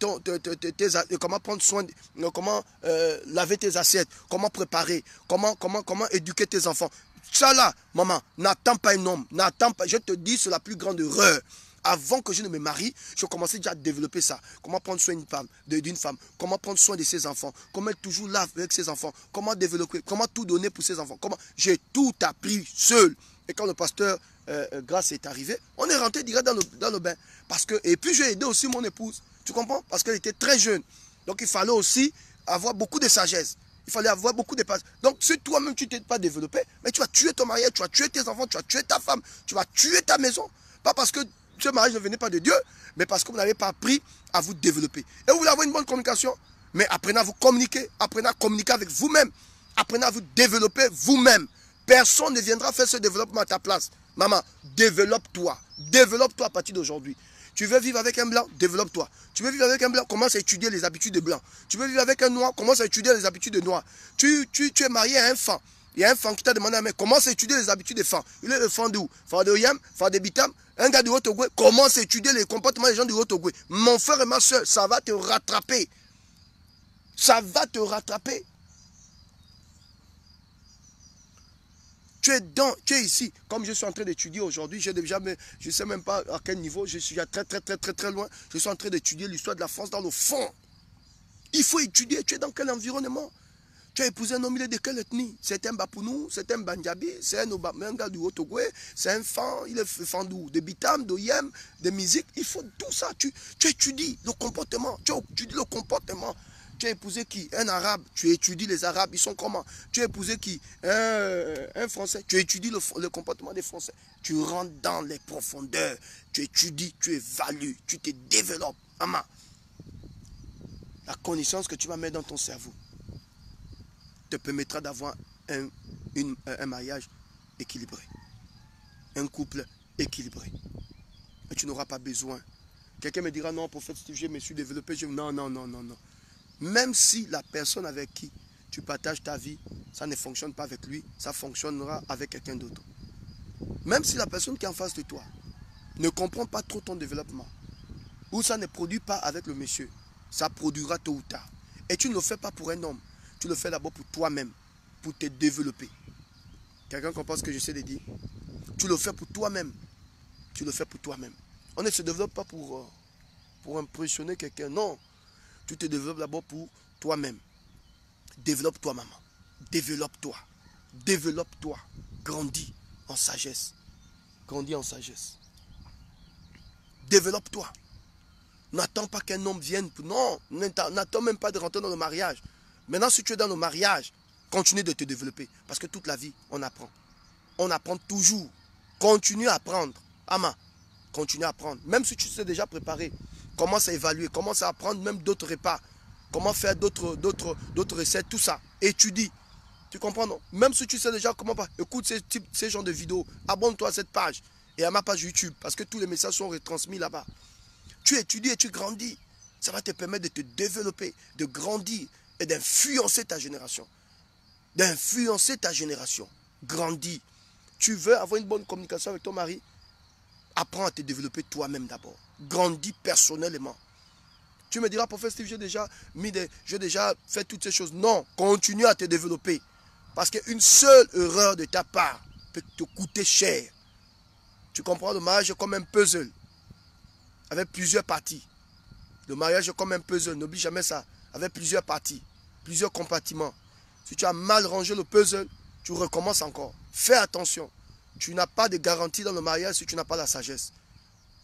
comment prendre soin, comment laver tes assiettes, comment préparer, comment éduquer tes enfants. Ça là, maman, n'attends pas un homme, n'attends pas, je te dis, c'est la plus grande erreur. Avant que je ne me marie, je commençais déjà à développer ça. Comment prendre soin d'une femme, comment prendre soin de ses enfants, comment être toujours là avec ses enfants, comment développer, comment tout donner pour ses enfants. J'ai tout appris seul. Et quand le pasteur Grâce est arrivé, on est rentré direct dans le bain. Et puis j'ai aidé aussi mon épouse. Tu comprends? Parce qu'elle était très jeune. Donc il fallait aussi avoir beaucoup de sagesse. Il fallait avoir beaucoup de patience. Donc si toi-même tu ne t'es pas développé, mais tu vas tuer ton mariage, tu vas tuer tes enfants, tu vas tuer ta femme, tu vas tuer ta maison. Pas parce que ce mariage ne venait pas de Dieu, mais parce que vous n'avez pas appris à vous développer. Et vous voulez avoir une bonne communication, mais apprenez à vous communiquer, apprenez à communiquer avec vous-même, apprenez à vous développer vous-même. Personne ne viendra faire ce développement à ta place. Maman, développe-toi. Développe-toi à partir d'aujourd'hui. Tu veux vivre avec un blanc, développe-toi. Tu veux vivre avec un blanc, commence à étudier les habitudes des blancs. Tu veux vivre avec un noir, commence à étudier les habitudes des noirs. Tu es marié à un fan. Il y a un fan qui t'a demandé, mais commence à étudier les habitudes des fans. Il est le fan d'où? Fan de Yam, fan de Bitam, un gars du Haut-Ogoué. Commence à étudier les comportements des gens du Haut-Ogoué. Mon frère et ma soeur, ça va te rattraper. Ça va te rattraper. Tu es ici, comme je suis en train d'étudier aujourd'hui, je ne sais même pas à quel niveau, je suis très loin. Je suis en train d'étudier l'histoire de la France dans le fond. Il faut étudier, tu es dans quel environnement? Tu as épousé un homme, il est de quelle ethnie? C'est un Bapounou, c'est un Banjabi, c'est un gars du Haut-Ogoué, c'est un fan, il est fan d'où? De Bitam, de Yem, de musique. Il faut tout ça, tu étudies le comportement, tu étudies le comportement. Tu as épousé qui? Un arabe, tu étudies les arabes, ils sont comment? Tu as épousé qui? Un français, tu étudies le comportement des français. Tu rentres dans les profondeurs, tu étudies, tu évalues, tu te développes. Maman, la connaissance que tu vas mettre dans ton cerveau te permettra d'avoir un mariage équilibré, un couple équilibré. Et tu n'auras pas besoin. Quelqu'un me dira, non, prophète Steve, je me suis développé. Non. Même si la personne avec qui tu partages ta vie, ça ne fonctionne pas avec lui, ça fonctionnera avec quelqu'un d'autre. Même si la personne qui est en face de toi ne comprend pas trop ton développement, ou ça ne produit pas avec le monsieur, ça produira tôt ou tard. Et tu ne le fais pas pour un homme, tu le fais d'abord pour toi-même, pour te développer. Quelqu'un comprend ce que j'essaie de dire? Tu le fais pour toi-même. Tu le fais pour toi-même. On ne se développe pas pour impressionner quelqu'un, non. Tu te développes d'abord pour toi-même. Développe-toi, maman. Développe-toi. Développe-toi. Grandis en sagesse. Grandis en sagesse. Développe-toi. N'attends pas qu'un homme vienne. Non, n'attends même pas de rentrer dans le mariage. Maintenant, si tu es dans le mariage, continue de te développer. Parce que toute la vie, on apprend. On apprend toujours. Continue à apprendre. Ama, continue à apprendre. Même si tu sais déjà préparer. Commence à évaluer, commence à apprendre même d'autres repas. Comment faire d'autres recettes, tout ça. Étudie. Tu comprends, non? Même si tu sais déjà comment pas. Écoute ces genres de vidéos. Abonne-toi à cette page et à ma page YouTube. Parce que tous les messages sont retransmis là-bas. Tu étudies et tu grandis. Ça va te permettre de te développer, de grandir et d'influencer ta génération. D'influencer ta génération. Grandis. Tu veux avoir une bonne communication avec ton mari? Apprends à te développer toi-même d'abord. Grandis personnellement. Tu me diras, prophète Steve, j'ai déjà fait toutes ces choses. Non, continue à te développer. Parce qu'une seule erreur de ta part peut te coûter cher. Tu comprends, le mariage est comme un puzzle, avec plusieurs parties. Le mariage est comme un puzzle, n'oublie jamais ça, avec plusieurs parties, plusieurs compartiments. Si tu as mal rangé le puzzle, tu recommences encore. Fais attention, tu n'as pas de garantie dans le mariage si tu n'as pas la sagesse.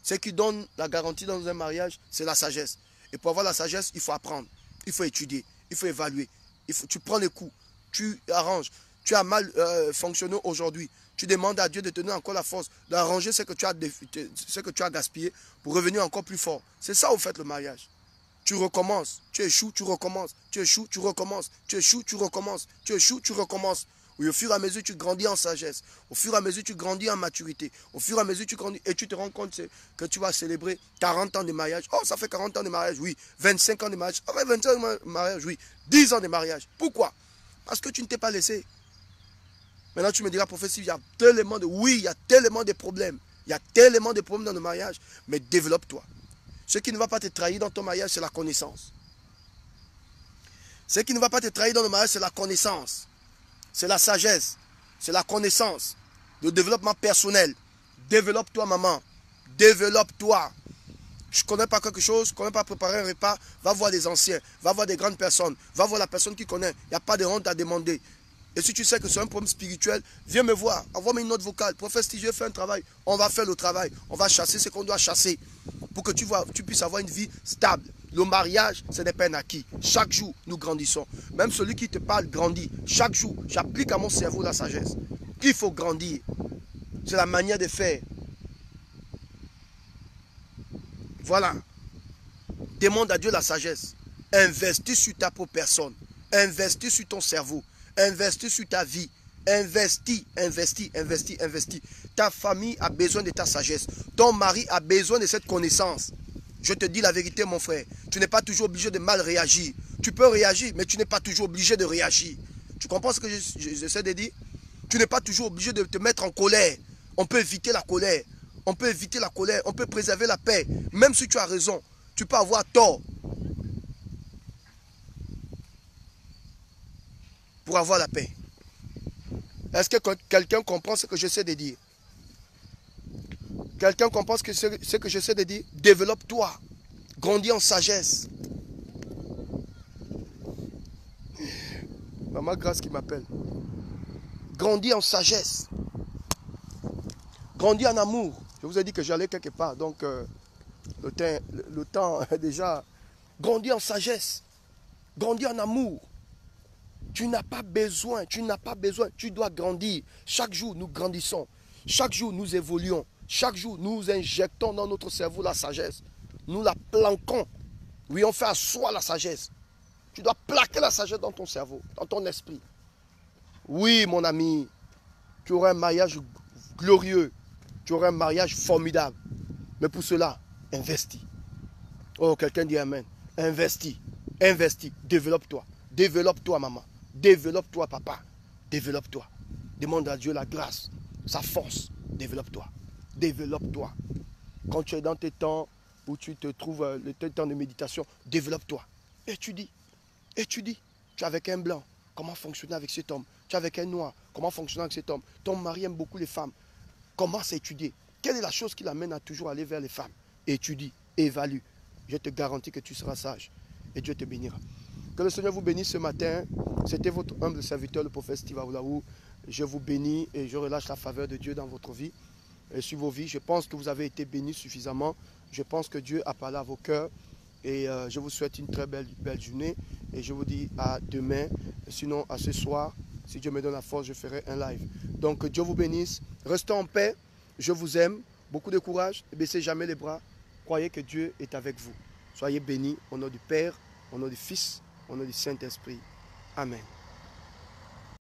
Ce qui donne la garantie dans un mariage, c'est la sagesse. Et pour avoir la sagesse, il faut apprendre, il faut étudier, il faut évaluer. Tu prends les coups, tu arranges. Tu as mal fonctionné aujourd'hui. Tu demandes à Dieu de te donner encore la force d'arranger ce que tu as gaspillé pour revenir encore plus fort. C'est ça au fait le mariage. Tu recommences, tu échoues, tu recommences, tu échoues, tu recommences, tu échoues, tu recommences, tu échoues, tu recommences. Oui, au fur et à mesure, tu grandis en sagesse. Au fur et à mesure, tu grandis en maturité. Au fur et à mesure, tu grandis et tu te rends compte que tu vas célébrer 40 ans de mariage. Oh, ça fait 40 ans de mariage, oui. 25 ans de mariage. Ça fait 25 ans de mariage, oui. 10 ans de mariage. Pourquoi? Parce que tu ne t'es pas laissé. Maintenant, tu me diras, professeur, il y a tellement de... Oui, il y a tellement de problèmes. Il y a tellement de problèmes dans le mariage. Mais développe-toi. Ce qui ne va pas te trahir dans ton mariage, c'est la connaissance. Ce qui ne va pas te trahir dans le mariage, c'est la connaissance. C'est la sagesse. C'est la connaissance. Le développement personnel. Développe-toi, maman. Développe-toi. Je ne connais pas quelque chose, je ne connais pas préparer un repas. Va voir des anciens. Va voir des grandes personnes. Va voir la personne qui connaît. Il n'y a pas de honte à demander. Et si tu sais que c'est un problème spirituel, viens me voir. Envoie-moi une note vocale. Professeur, si je fais un travail, on va faire le travail. On va chasser ce qu'on doit chasser. Pour que tu puisses avoir une vie stable. Le mariage, ce n'est pas un acquis. Chaque jour, nous grandissons. Même celui qui te parle grandit. Chaque jour, j'applique à mon cerveau la sagesse. Il faut grandir. C'est la manière de faire. Voilà. Demande à Dieu la sagesse. Investis sur ta propre personne. Investis sur ton cerveau. Investis sur ta vie. Investis, investis, investis, investis. Ta famille a besoin de ta sagesse. Ton mari a besoin de cette connaissance. Je te dis la vérité, mon frère. Tu n'es pas toujours obligé de mal réagir. Tu peux réagir, mais tu n'es pas toujours obligé de réagir. Tu comprends ce que j'essaie de dire? Tu n'es pas toujours obligé de te mettre en colère. On peut éviter la colère. On peut éviter la colère. On peut préserver la paix. Même si tu as raison, tu peux avoir tort. Pour avoir la paix. Est-ce que quelqu'un comprend ce que j'essaie de dire? Quelqu'un comprend ce que j'essaie de dire? Développe-toi. Grandis en sagesse. Maman Grâce qui m'appelle. Grandis en sagesse. Grandis en amour. Je vous ai dit que j'allais quelque part. Donc, le temps déjà. Grandis en sagesse. Grandis en amour. Tu n'as pas besoin, tu dois grandir. Chaque jour, nous grandissons. Chaque jour, nous évoluons. Chaque jour, nous injectons dans notre cerveau la sagesse. Nous la planquons. Oui, on fait asseoir la sagesse. Tu dois plaquer la sagesse dans ton cerveau, dans ton esprit. Oui, mon ami, tu auras un mariage glorieux. Tu auras un mariage formidable. Mais pour cela, investis. Oh, quelqu'un dit Amen. Investis, investis, développe-toi. Développe-toi, maman. Développe-toi, papa. Développe-toi. Demande à Dieu la grâce, sa force. Développe-toi. Développe-toi. Quand tu es dans tes temps où tu te trouves, tes temps de méditation, développe-toi. Étudie. Étudie. Tu es avec un blanc. Comment fonctionner avec cet homme? Tu es avec un noir. Comment fonctionner avec cet homme? Ton mari aime beaucoup les femmes. Commence à étudier. Quelle est la chose qui l'amène à toujours aller vers les femmes? Étudie. Évalue. Je te garantis que tu seras sage. Et Dieu te bénira. Que le Seigneur vous bénisse ce matin. C'était votre humble serviteur, le prophète Steve Aoulaou. Je vous bénis et je relâche la faveur de Dieu dans votre vie et sur vos vies. Je pense que vous avez été bénis suffisamment. Je pense que Dieu a parlé à vos cœurs. Et je vous souhaite une très belle journée. Et je vous dis à demain. Sinon, à ce soir, si Dieu me donne la force, je ferai un live. Donc, Dieu vous bénisse. Restez en paix. Je vous aime. Beaucoup de courage. Ne baissez jamais les bras. Croyez que Dieu est avec vous. Soyez bénis au nom du Père, au nom du Fils, au nom du Saint-Esprit. Amen.